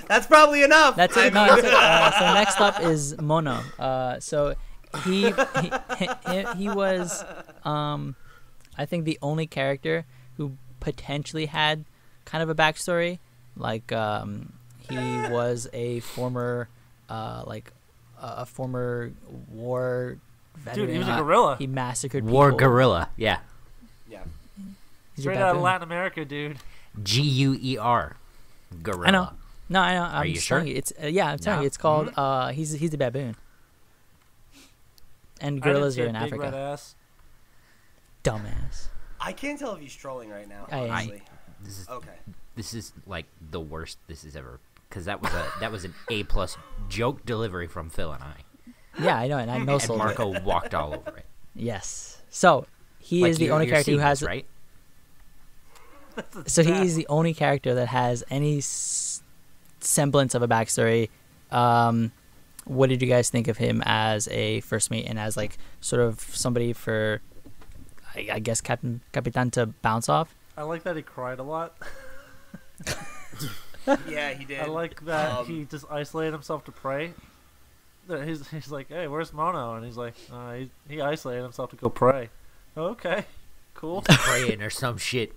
That's probably enough. That's it. No, that's it. So next up is Mono. So he was, I think, the only character who potentially had kind of a backstory. Like, he was a former, a former war veteran. Dude, he was a gorilla. He massacred War people. gorilla. Yeah. Yeah. He's a Straight out of baboon. Latin America, dude. G-U-E-R. Gorilla. I know. No, I know. I'm you just sure? telling you. It's yeah. I'm telling No? you. It's called. He's a baboon. And gorillas are in Big red Africa. ass. Dumbass. I can't tell if he's trolling right now. I am. Honestly. This Okay. is like the worst this is ever, because that was an A+ joke delivery from Phil and I. Yeah, I know, and I know And sold it. Marco walked all over it. Yes. So he Like, is the you're- only you're character who seeing has. this, right? So he is the only character that has any semblance of a backstory. What did you guys think of him as a first mate and as like sort of somebody for, I guess, Capitan to bounce off? I like that he cried a lot. Yeah, he did. I like that he just isolated himself to pray. That He's like, hey, where's Mono? And he's like, he isolated himself to go pray. Okay, cool. Praying or some shit.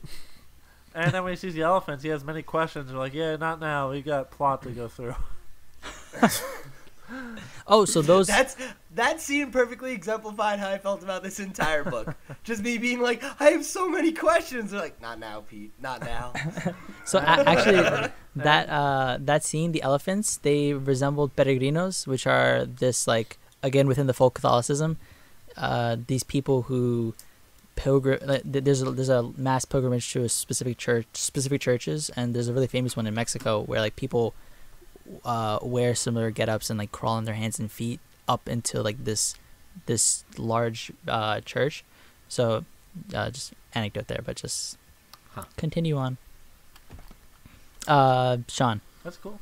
And then when he sees the elephants, he has many questions. They're like, yeah, not now. We got plot to go through. Oh, so those. That scene perfectly exemplified how I felt about this entire book. Just me being like, I have so many questions. They're like, not now, Pete. Not now. So actually, that scene, the elephants, they resembled peregrinos, which are this like again within the folk Catholicism, these people who there's a mass pilgrimage to a specific churches, and there's a really famous one in Mexico where like people wear similar get-ups and like crawl on their hands and feet up into like this large church. So just anecdote there, but just continue on. Sean. That's cool.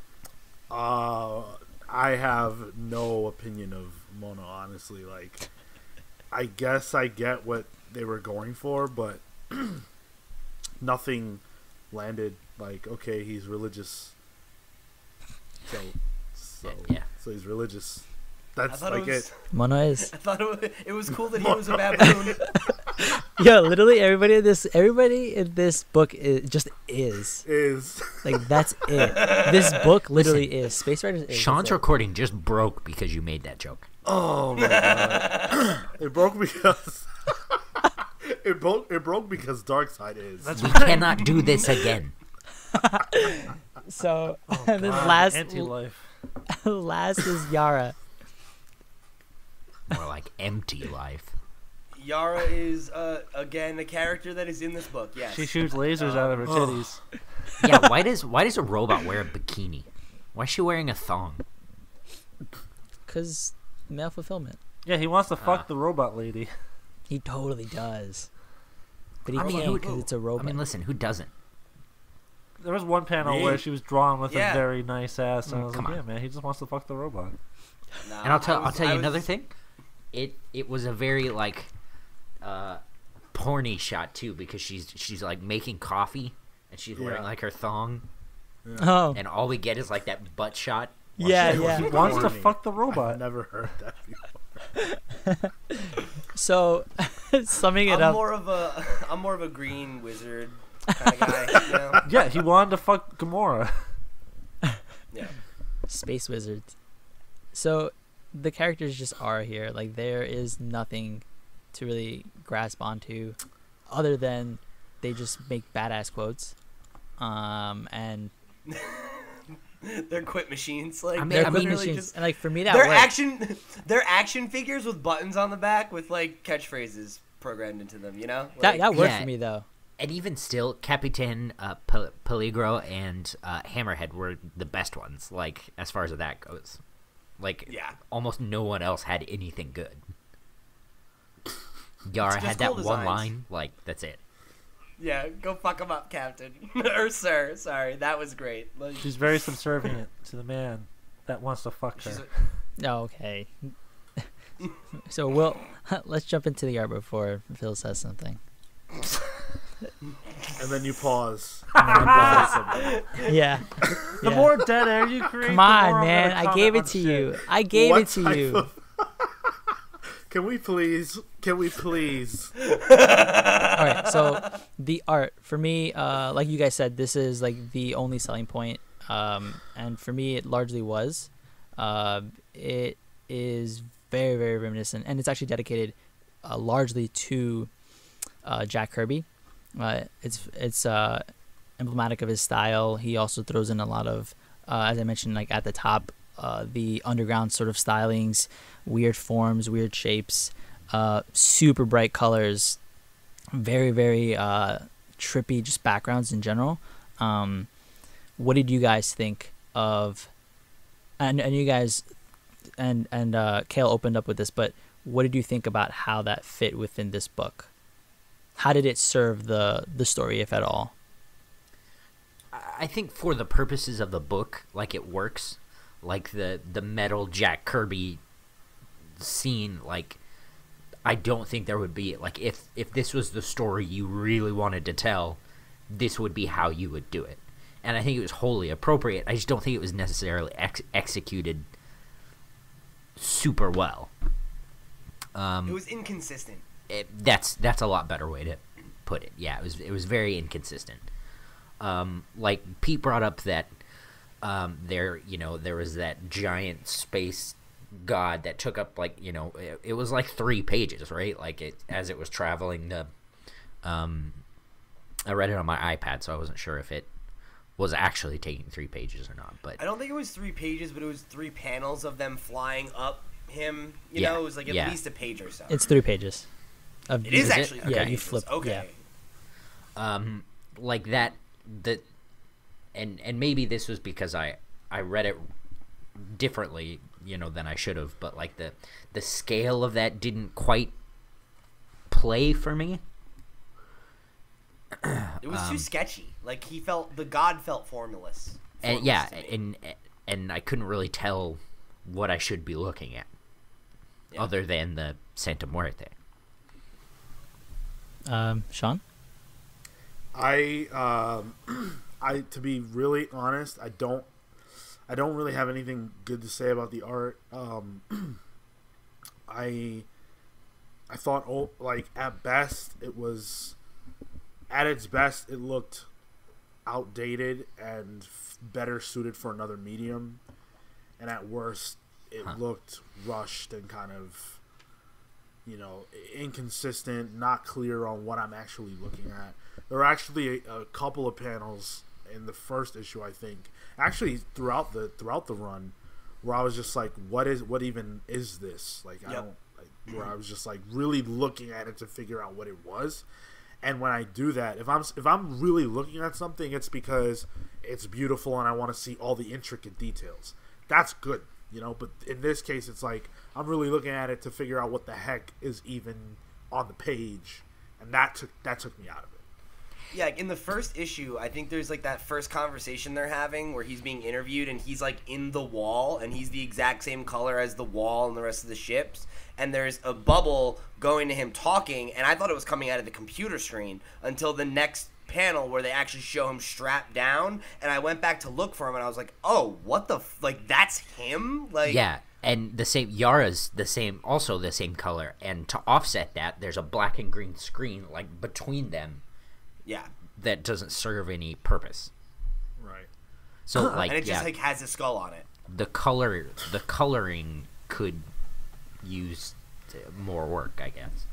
I have no opinion of Mono, honestly. Like, I guess I get what they were going for, but nothing landed. Like, okay, he's religious. So he's religious. That's like it. Mono is. I thought it was cool that he was a baboon. Yeah, literally everybody in this book is like that's it. This book literally is Space Riders. Sean's That's it. recording just broke because you made that joke. Oh my god! It broke because it broke because Darkseid is. That's We cannot do this again. So Oh, this God, anti-life. last is Yara. More like empty life. Yara is again a character that is in this book. Yes. She shoots lasers out of her titties. Yeah, why does a robot wear a bikini? Why is she wearing a thong? Cause male fulfillment. Yeah, he wants to fuck the robot lady. He totally does, but he I mean, can't who- because it's a robot. I mean, listen, who doesn't? There was one panel Me? where she was drawn with Yeah. a very nice ass, and I was Come like, on. yeah, man, he just wants to fuck the robot. No, And I'll tell you I another was- thing. It was a very like porny shot too, because she's like making coffee and she's wearing Yeah. like her thong, Oh, and all we get is like that butt shot. yeah, He yeah. wants to Horny. fuck the I've robot. never heard that before. So, summing it I'm up. more of a green wizard kind of guy. You know? Yeah, he wanted to fuck Gamora. Yeah. Space wizards. So the characters just are here. Like there is nothing to really grasp onto other than they just make badass quotes. And They're quit machines. Like I mean, they're they're quick literally machines. just And like for me that they're works. action figures with buttons on the back with like catchphrases programmed into them. You know, That worked Yeah. for me though. And even still, Capitan Peligro and Hammerhead were the best ones, like, as far as that goes. Like, Yeah. almost no one else had anything good. Yara Just had that cool one designs. line, like, that's it. Yeah, go fuck him up, Captain or Sir. Sorry, that was great. Like, She's very subservient to the man that wants to fuck she's her. Oh, okay. So let's jump into the art before Phil says something. And then you pause. And then pause something. Yeah. The Yeah. more dead air you create, Come the on, more I'm man. gonna I comment gave it on to shit. you. I gave What it to type you. of- Can we please? All right. So the art for me, like you guys said, this is like the only selling point. And for me, it largely was. It is very, very reminiscent, and it's actually dedicated largely to Jack Kirby. It's emblematic of his style. He also throws in a lot of, as I mentioned, like at the top, the underground sort of stylings, weird forms, weird shapes, super bright colors, very, very trippy just backgrounds in general. What did you guys think of? And you guys and Kale opened up with this, but what did you think about how that fit within this book? How did it serve the story, if at all? I think for the purposes of the book, like, it works. Like, the metal Jack Kirby scene, like, I don't think there would be, like, if this was the story you really wanted to tell, this would be how you would do it. And I think it was wholly appropriate. I just don't think it was necessarily executed super well. it was inconsistent. That's a lot better way to put it. Yeah, it was very inconsistent. Like Pete brought up that there was that giant space god that took up, like, it was like 3 pages, right? Like, as it was traveling the I read it on my iPad, so I wasn't sure if it was actually taking 3 pages or not. But I don't think it was 3 pages, but it was 3 panels of them flying up him. You Yeah, know, it was like at yeah. least a page or so. It's 3 pages. It is actually Okay. Yeah, three you pages. flip. Okay. Yeah. Like that, and maybe this was because I read it differently, than I should have, but like the scale of that didn't quite play for me. It was too sketchy. Like, the god felt formless. And Formless to me. and I couldn't really tell what I should be looking at, Yeah. other than the Santa Muerte. Sean? I to be really honest, I don't really have anything good to say about the art. I thought, like, at best at its best it looked outdated and better suited for another medium, and at worst it looked rushed and kind of, inconsistent, not clear on what I'm actually looking at. There were actually a couple of panels in the first issue, I think, actually throughout the run, where I was just like, what even is this? Like, where I was just like really looking at it to figure out what it was. And when I do that, if I'm really looking at something, it's because it's beautiful and I want to see all the intricate details. That's good, But in this case, it's like I'm really looking at it to figure out what the heck is even on the page, and that took me out of it. Yeah, like in the first issue, I think there's like that first conversation they're having where he's being interviewed and he's like in the wall and he's the exact same color as the wall and the rest of the ships. And there's a bubble going to him talking, and I thought it was coming out of the computer screen until the next panel where they actually show him strapped down. And I went back to look for him and I was like, oh, what the like, that's him? Like, Yeah, and the same Yara's also the same color, and to offset that, there's a black and green screen like between them. yeah. That doesn't serve any purpose. Right. So like, And it just like has a skull on it. the coloring could use more work, I guess.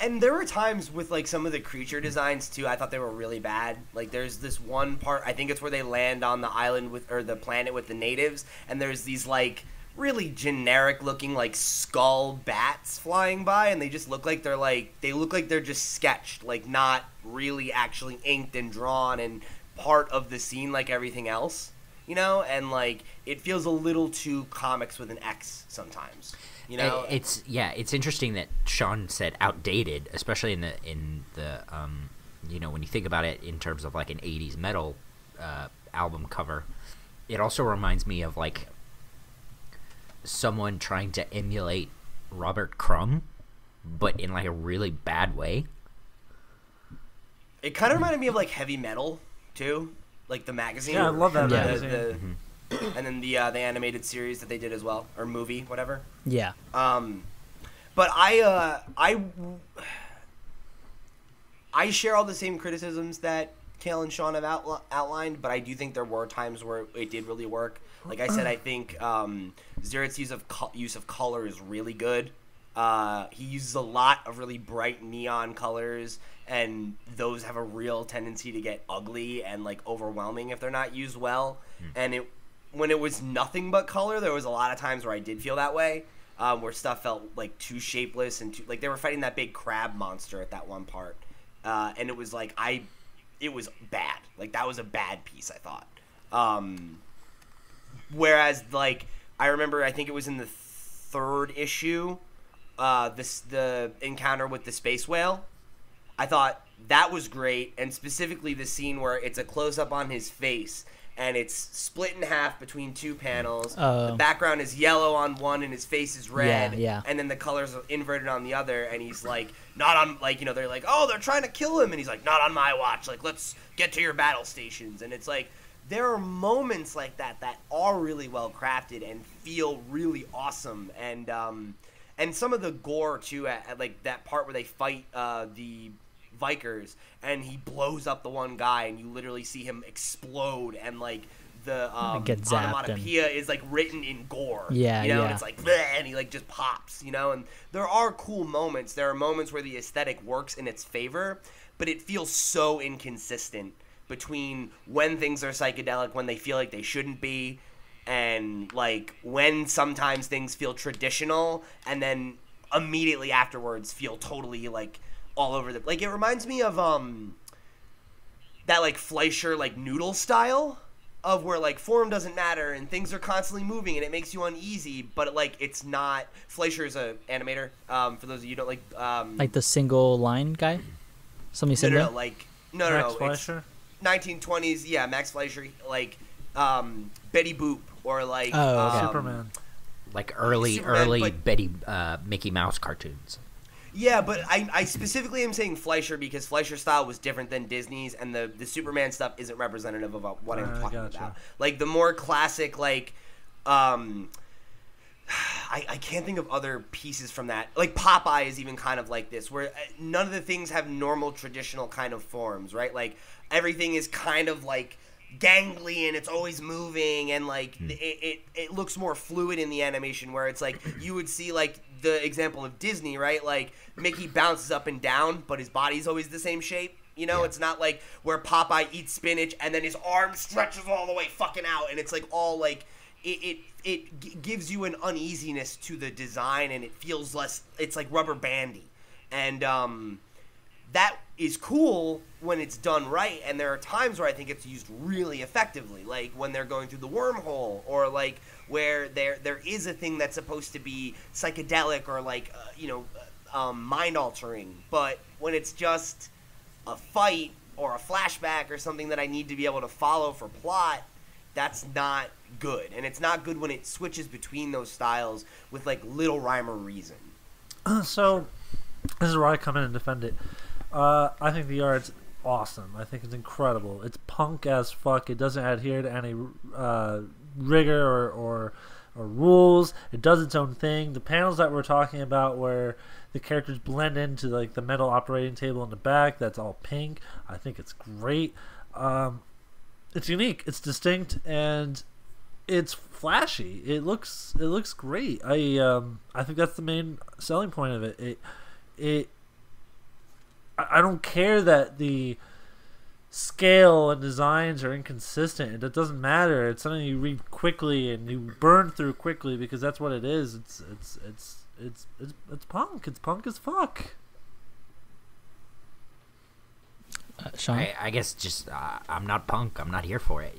And there were times with like some of the creature designs too, I thought they were really bad. Like there's this one part, I think it's where they land on the island or the planet with the natives, and there's these like really generic looking like skull bats flying by, and they just look like they're just sketched, like not really actually inked and drawn and part of the scene like everything else, you know. And like it feels a little too comics with an X sometimes, you know. It's interesting that Sean said outdated, especially in the you know, when you think about it in terms of like an 80s metal album cover. It also reminds me of like someone trying to emulate Robert Crumb, but in like a really bad way. It kind of reminded me of like Heavy Metal too, like the magazine. Yeah, I love that Yeah. magazine. And then the animated series that they did as well, or movie, whatever. Yeah. But I share all the same criticisms that Kale and Sean have outlined, but I do think there were times where it did really work. Like I said, I think Ziritt's use of color is really good. He uses a lot of really bright neon colors, and those have a real tendency to get ugly and like overwhelming if they're not used well. And when it was nothing but color, there was a lot of times where I did feel that way, where stuff felt like too shapeless and too, like they were fighting that big crab monster at that one part, and it was like it was bad. Like that was a bad piece, I thought. Whereas like I remember, I think it was in the third issue, the encounter with the space whale. I thought that was great, and specifically the scene where it's a close up on his face and it's split in half between two panels. The background is yellow on one and his face is red. Yeah. And then the colors are inverted on the other, and he's like, not on, like, you know, they're like, oh, they're trying to kill him, and he's like, not on my watch, like, let's get to your battle stations. And it's like, there are moments like that that are really well crafted and feel really awesome. And some of the gore too, at like that part where they fight the Vikers and he blows up the one guy and you literally see him explode, and like the Get zapped onomatopoeia is like written in gore. Yeah, you know, yeah. and it's like bleh, and he like just pops, you know. And there are cool moments. There are moments where the aesthetic works in its favor, but it feels so inconsistent between when things are psychedelic, when they feel like they shouldn't be, and like when sometimes things feel traditional and then immediately afterwards feel totally like all over the, like it reminds me of that like Fleischer like noodle style of where like form doesn't matter and things are constantly moving and it makes you uneasy, but like it's not. Fleischer's a animator, for those of you who don't Like the single line guy? Somebody said that? Max Fleischer? 1920s, yeah, Max Fleischer, like Betty Boop, or like Superman. Like early Mickey Mouse cartoons. Yeah, but I specifically am saying Fleischer because Fleischer's style was different than Disney's, and the Superman stuff isn't representative of what I'm talking about. Like the more classic, like I can't think of other pieces from that. Like Popeye is even kind of like this, where none of the things have normal traditional kind of forms, right? Like everything is kind of like gangly and it's always moving, and like it looks more fluid in the animation, where it's like you would see like the example of Disney, right? Like Mickey bounces up and down, but his body's always the same shape. You know, It's not like where Popeye eats spinach and then his arm stretches all the way fucking out, and it's like all like it gives you an uneasiness to the design, and it feels less. It's like rubber bandy, and that is cool when it's done right. And there are times where I think it's used really effectively, like when they're going through the wormhole, or like where there is a thing that's supposed to be psychedelic or like mind altering, but when it's just a fight or a flashback or something that I need to be able to follow for plot, that's not good. And it's not good when it switches between those styles with like little rhyme or reason. So this is where I come in and defend it. I think the art's awesome. I think it's incredible. It's punk as fuck. It doesn't adhere to any rigor or rules. It does its own thing. The panels that we're talking about where the characters blend into like the metal operating table in the back, that's all pink. I think it's great. It's unique. It's distinct, and it's flashy. It looks great. I think that's the main selling point of it. I don't care that the scale and designs are inconsistent. It doesn't matter. It's something you read quickly and you burn through quickly because that's what it is. It's punk. It's punk as fuck. Sean? I guess just I'm not punk. I'm not here for it.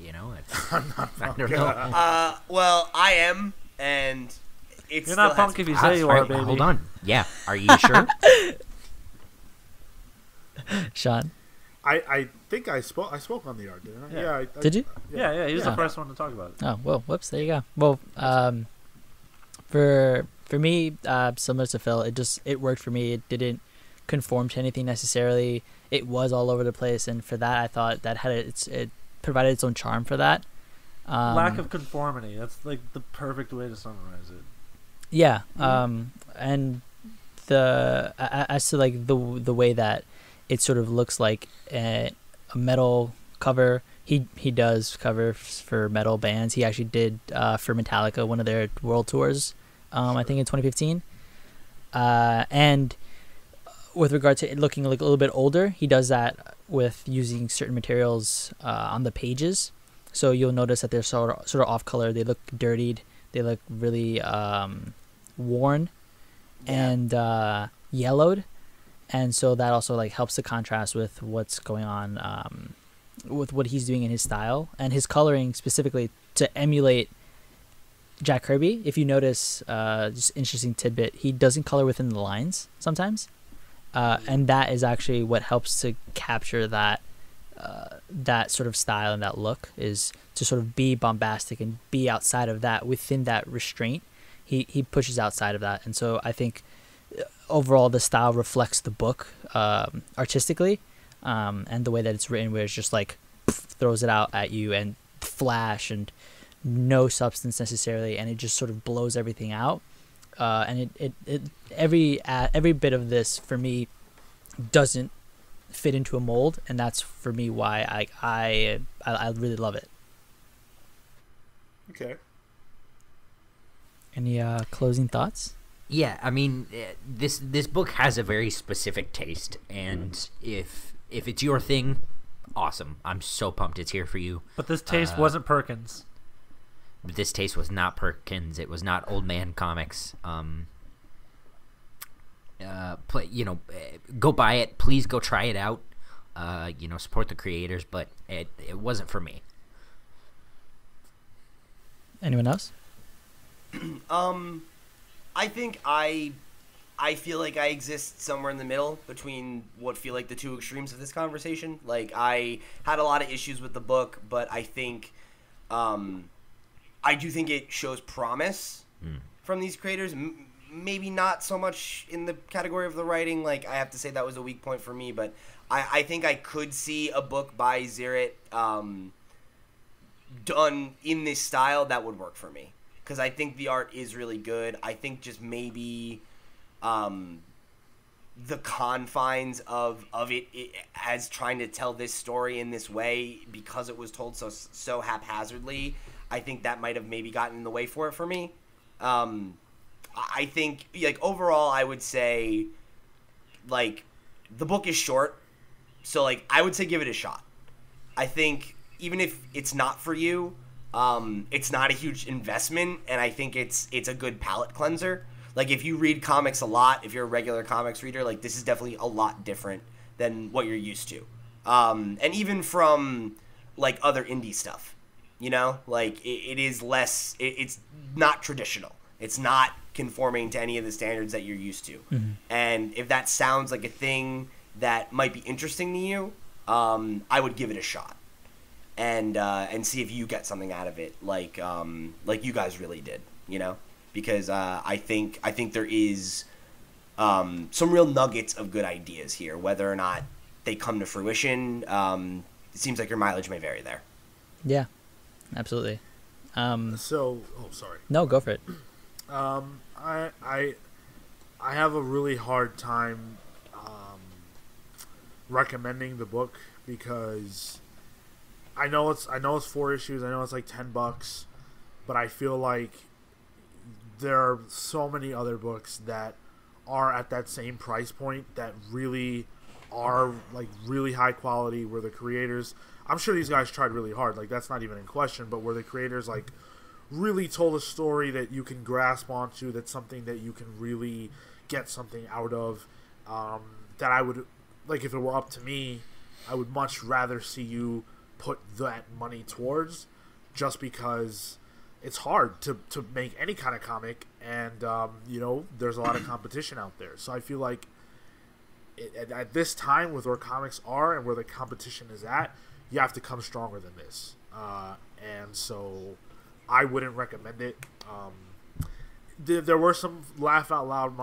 I'm not I don't know. Well, I am, and it's You're still not punk if you say you All are, right, baby. hold on. Yeah, are you sure? Sean? I think I spoke on the art, didn't I? Yeah. I Did you? Yeah, he was the Yeah. first one to talk about it. Oh, well, whoops, there you go. Well, for me, similar to Phil, it worked for me. It didn't conform to anything necessarily. It was all over the place, and for that, I thought that it provided its own charm for that. Lack of conformity. That's like the perfect way to summarize it. Yeah, and as to like the way that it sort of looks like a metal cover. He does covers for metal bands. He actually did for Metallica, one of their world tours, I think in 2015. And with regard to it looking like a little bit older, he does that with using certain materials on the pages. So you'll notice that they're sort of off color. They look dirtied. They look really worn and yellowed. And so that also like helps to contrast with what's going on with what he's doing in his style and his coloring specifically to emulate Jack Kirby. If you notice, just interesting tidbit, he doesn't color within the lines sometimes, and that is actually what helps to capture that sort of style and that look, is to sort of be bombastic and be outside of that, within that restraint. He pushes outside of that, and so I think overall the style reflects the book artistically, and the way that it's written, where it's just like throws it out at you and flash and no substance necessarily, and it just sort of blows everything out. And every bit of this for me doesn't fit into a mold, and that's for me why I really love it. Okay. Any closing thoughts? Yeah, I mean, this book has a very specific taste, and if it's your thing, awesome. I'm so pumped it's here for you. But this taste wasn't Perkins. This taste was not Perkins. It was not Old Man Comics. Go buy it. Please go try it out. Support the creators, but it wasn't for me. Anyone else? I think I feel like I exist somewhere in the middle between what feel like the two extremes of this conversation. Like, I had a lot of issues with the book, but I think, I do think it shows promise from these creators. Maybe not so much in the category of the writing. Like, I have to say that was a weak point for me, but I think I could see a book by Ziritt done in this style that would work for me. Because I think the art is really good. I think just maybe the confines of it as trying to tell this story in this way, because it was told so haphazardly, I think that might have maybe gotten in the way for it for me. I think, like, overall, I would say, like, the book is short, so, like, I would say give it a shot. I think even if it's not for you, it's not a huge investment, and I think it's a good palate cleanser. Like, if you read comics a lot, if you're a regular comics reader, like, this is definitely a lot different than what you're used to. And even from, like, other indie stuff, like, it is less, it's not traditional. It's not conforming to any of the standards that you're used to. Mm-hmm. And if that sounds like a thing that might be interesting to you, I would give it a shot. And see if you get something out of it, like you guys really did, because I think there is some real nuggets of good ideas here. Whether or not they come to fruition, it seems like your mileage may vary there. Yeah, absolutely. Sorry. No, go for it. I have a really hard time recommending the book, because I know it's 4 issues. I know it's like $10, but I feel like there are so many other books that are at that same price point that really are like really high quality, where the creators, I'm sure these guys tried really hard, like that's not even in question, but where the creators like really told a story that you can grasp onto, that's something that you can really get something out of, that I would, like if it were up to me, I would much rather see you put that money towards, just because it's hard to make any kind of comic, and you know, there's a lot of competition out there. So I feel like at this time, with where comics are and where the competition is at, you have to come stronger than this, and so I wouldn't recommend it. There were some laugh out loud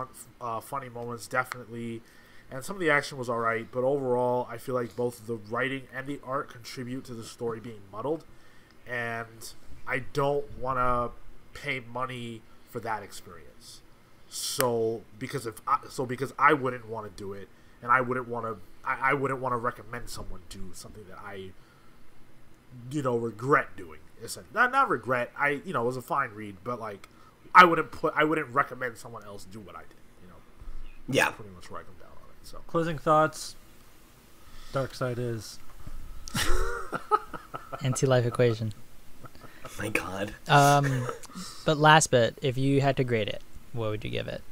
funny moments, definitely, and some of the action was alright, but overall I feel like both the writing and the art contribute to the story being muddled, and I don't want to pay money for that experience. So because I wouldn't want to do it, and I wouldn't want to recommend someone do something that I, you know, regret doing. Not regret. It was a fine read, but like I wouldn't recommend someone else do what I did. You know. Yeah. That's pretty much where I come down on it. So Closing thoughts. Darkseid is Anti-life equation. Oh my god. But last bit, if you had to grade it, what would you give it?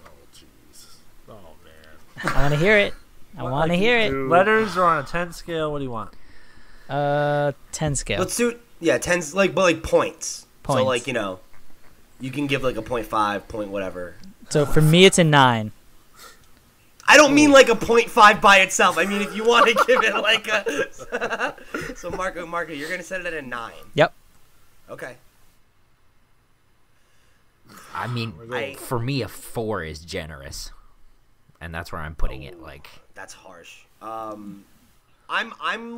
oh jeez, oh man. I want to hear it. I want to hear it. letters are on a 10 scale. What do you want? 10 scale. Let's do 10's but points. Points. So like, you know, you can give like a 0.5, point whatever. So for me, it's a 9. I don't mean like a 0.5 by itself. I mean if you want to give it like a So Marco, you're gonna set it at a 9. Yep. Okay. I mean, for me, a 4 is generous, and that's where I'm putting it. Like, That's harsh. I'm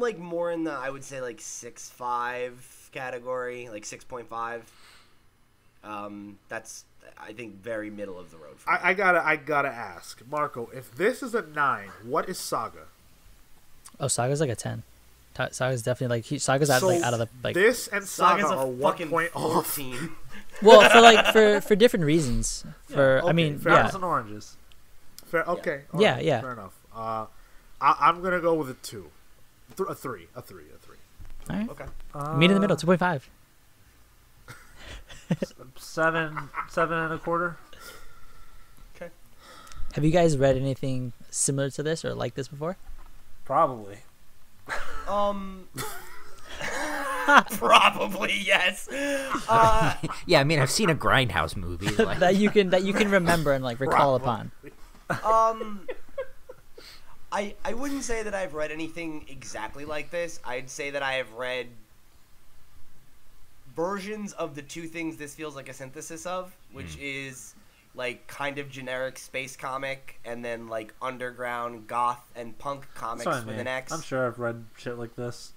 like more in the, I would say like 6.5 category, like 6.5. That's, I think, very middle of the road for me. I gotta ask, Marco, if this is a 9, what is Saga? Oh, Saga's like a 10. Saga's definitely like Saga's out, like, out of the like. This and Saga Saga's a are 1 fucking point off. 14. Well, for different reasons. For I okay, mean, fair yeah, Apples and oranges. Fair, okay. all Yeah, right, yeah. Fair enough. I'm gonna go with a 2, a 3. all right. Okay. Meet in the middle, 2.5. 7.25. Okay. Have you guys read anything similar to this or like this before? Probably. Probably yes. yeah, I mean, I've seen a Grindhouse movie. Like, that you can remember and like recall upon. I wouldn't say that I've read anything exactly like this. I'd say that I have read versions of the two things this feels like a synthesis of, which is like kind of generic space comic and then like underground goth and punk comics That's what I with mean. an X. I'm sure I've read shit like this.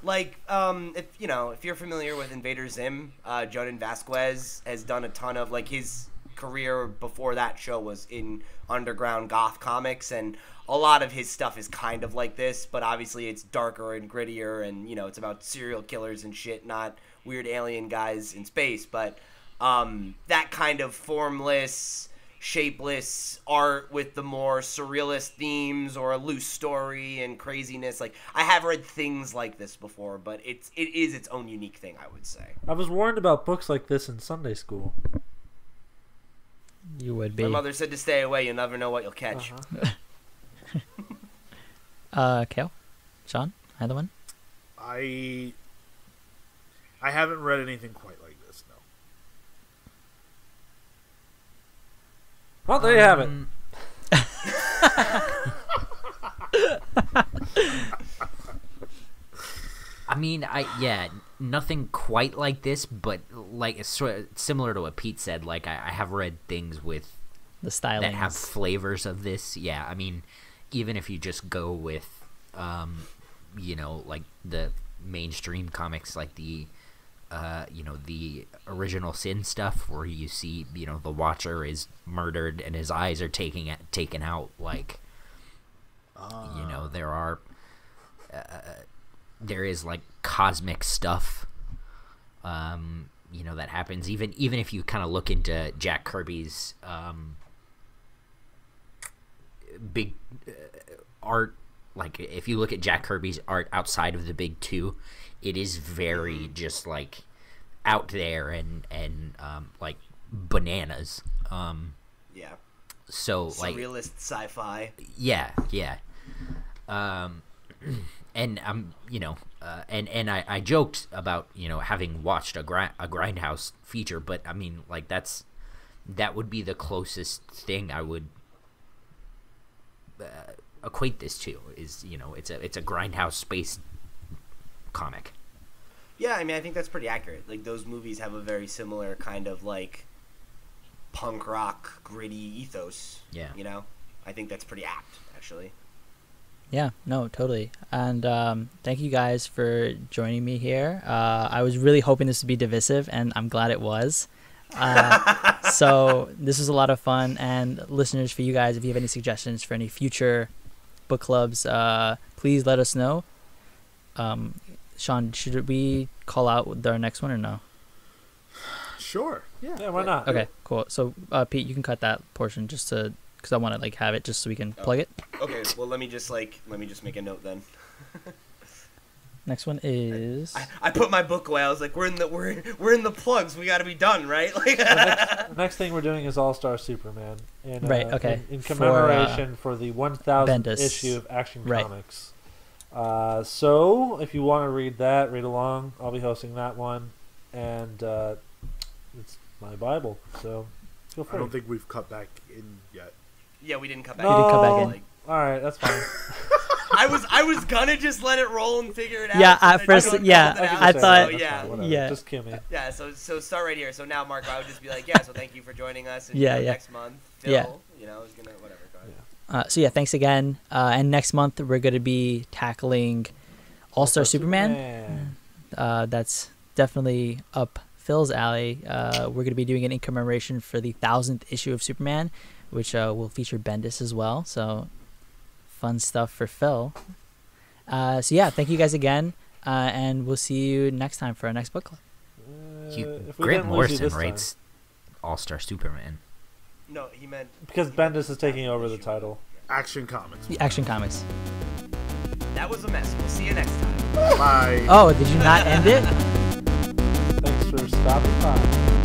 Like, if you're familiar with Invader Zim, Jordan Vasquez has done a ton of, like, his career before that show was in underground goth comics, and a lot of his stuff is kind of like this, but obviously it's darker and grittier, and, you know, it's about serial killers and shit, not weird alien guys in space, but that kind of formless, shapeless art with the more surrealist themes or a loose story and craziness. Like, I have read things like this before, but it is its own unique thing, I would say. I was warned about books like this in Sunday school. You would be. My mother said to stay away. You never know what you'll catch. Kale, Sean, either one. I haven't read anything quite like this. No. Well, there you have it. I mean, nothing quite like this, but like it's sort of similar to what Pete said. Like I have read things with The styling that have flavors of this. Yeah, I mean, even if you just go with, like the mainstream comics, like the original Sin stuff, where you see, the Watcher is murdered and his eyes are taken out. Like, there is like cosmic stuff, that happens. Even if you kind of look into Jack Kirby's big art. Like if you look at Jack Kirby's art outside of the big two, it is very just like out there and like bananas. Yeah. So like Surrealist sci-fi. yeah. And you know, and I joked about, you know, having watched a Grindhouse feature, but I mean, like that would be the closest thing I would equate this to. Is, you know, it's a Grindhouse space comic. Yeah, I mean, I think that's pretty accurate. Like, those movies have a very similar kind of, like, punk rock, gritty ethos. Yeah. You know? I think that's pretty apt, actually. Yeah, no, totally. And thank you guys for joining me here. I was really hoping this would be divisive, and I'm glad it was. So this was a lot of fun. And listeners, for you guys, if you have any suggestions for any future book clubs, please let us know. Sean, should we call out our next one or no? Sure. Yeah, why not? Okay, cool. So Pete, you can cut that portion just to, because I want to like have it just so we can plug it. Okay, well, let me just make a note then. Next one is I put my book away. I was like, we're in the plugs. We got to be done, right? Like, The next thing we're doing is All Star Superman. Right, okay. In commemoration for the 1000th Bendis. issue of Action Right. Comics. So if you want to read along. I'll be hosting that one, and it's my Bible. So feel free. I don't think we've cut back in yet. yeah, we didn't cut back. We didn't cut back in. Like, All right, that's fine. I was gonna just let it roll and figure it out. Yeah, so at that first, you don't yeah, cut it out. I That's thought- fine, yeah. whatever. Yeah. Just kill me. Yeah, so start right here. So now, Mark, I would just be like, yeah, so thank you for joining us. And, Yeah, you know, yeah. next month, Phil, Yeah. you know, is gonna whatever. Go ahead. so yeah, thanks again. And next month we're going to be tackling All Star Superman. That's definitely up Phil's alley. We're going to be doing it in commemoration for the 1000th issue of Superman, which will feature Bendis as well. So fun stuff for Phil. So yeah, thank you guys again, and we'll see you next time for our next book club. If we Grant didn't lose you Morrison this time. writes All Star Superman. No, he meant Because Bendis is taking over the title. Action Comics. The Action Comics. that was a mess. We'll see you next time. Bye. Oh, did you not end it? Thanks for stopping by.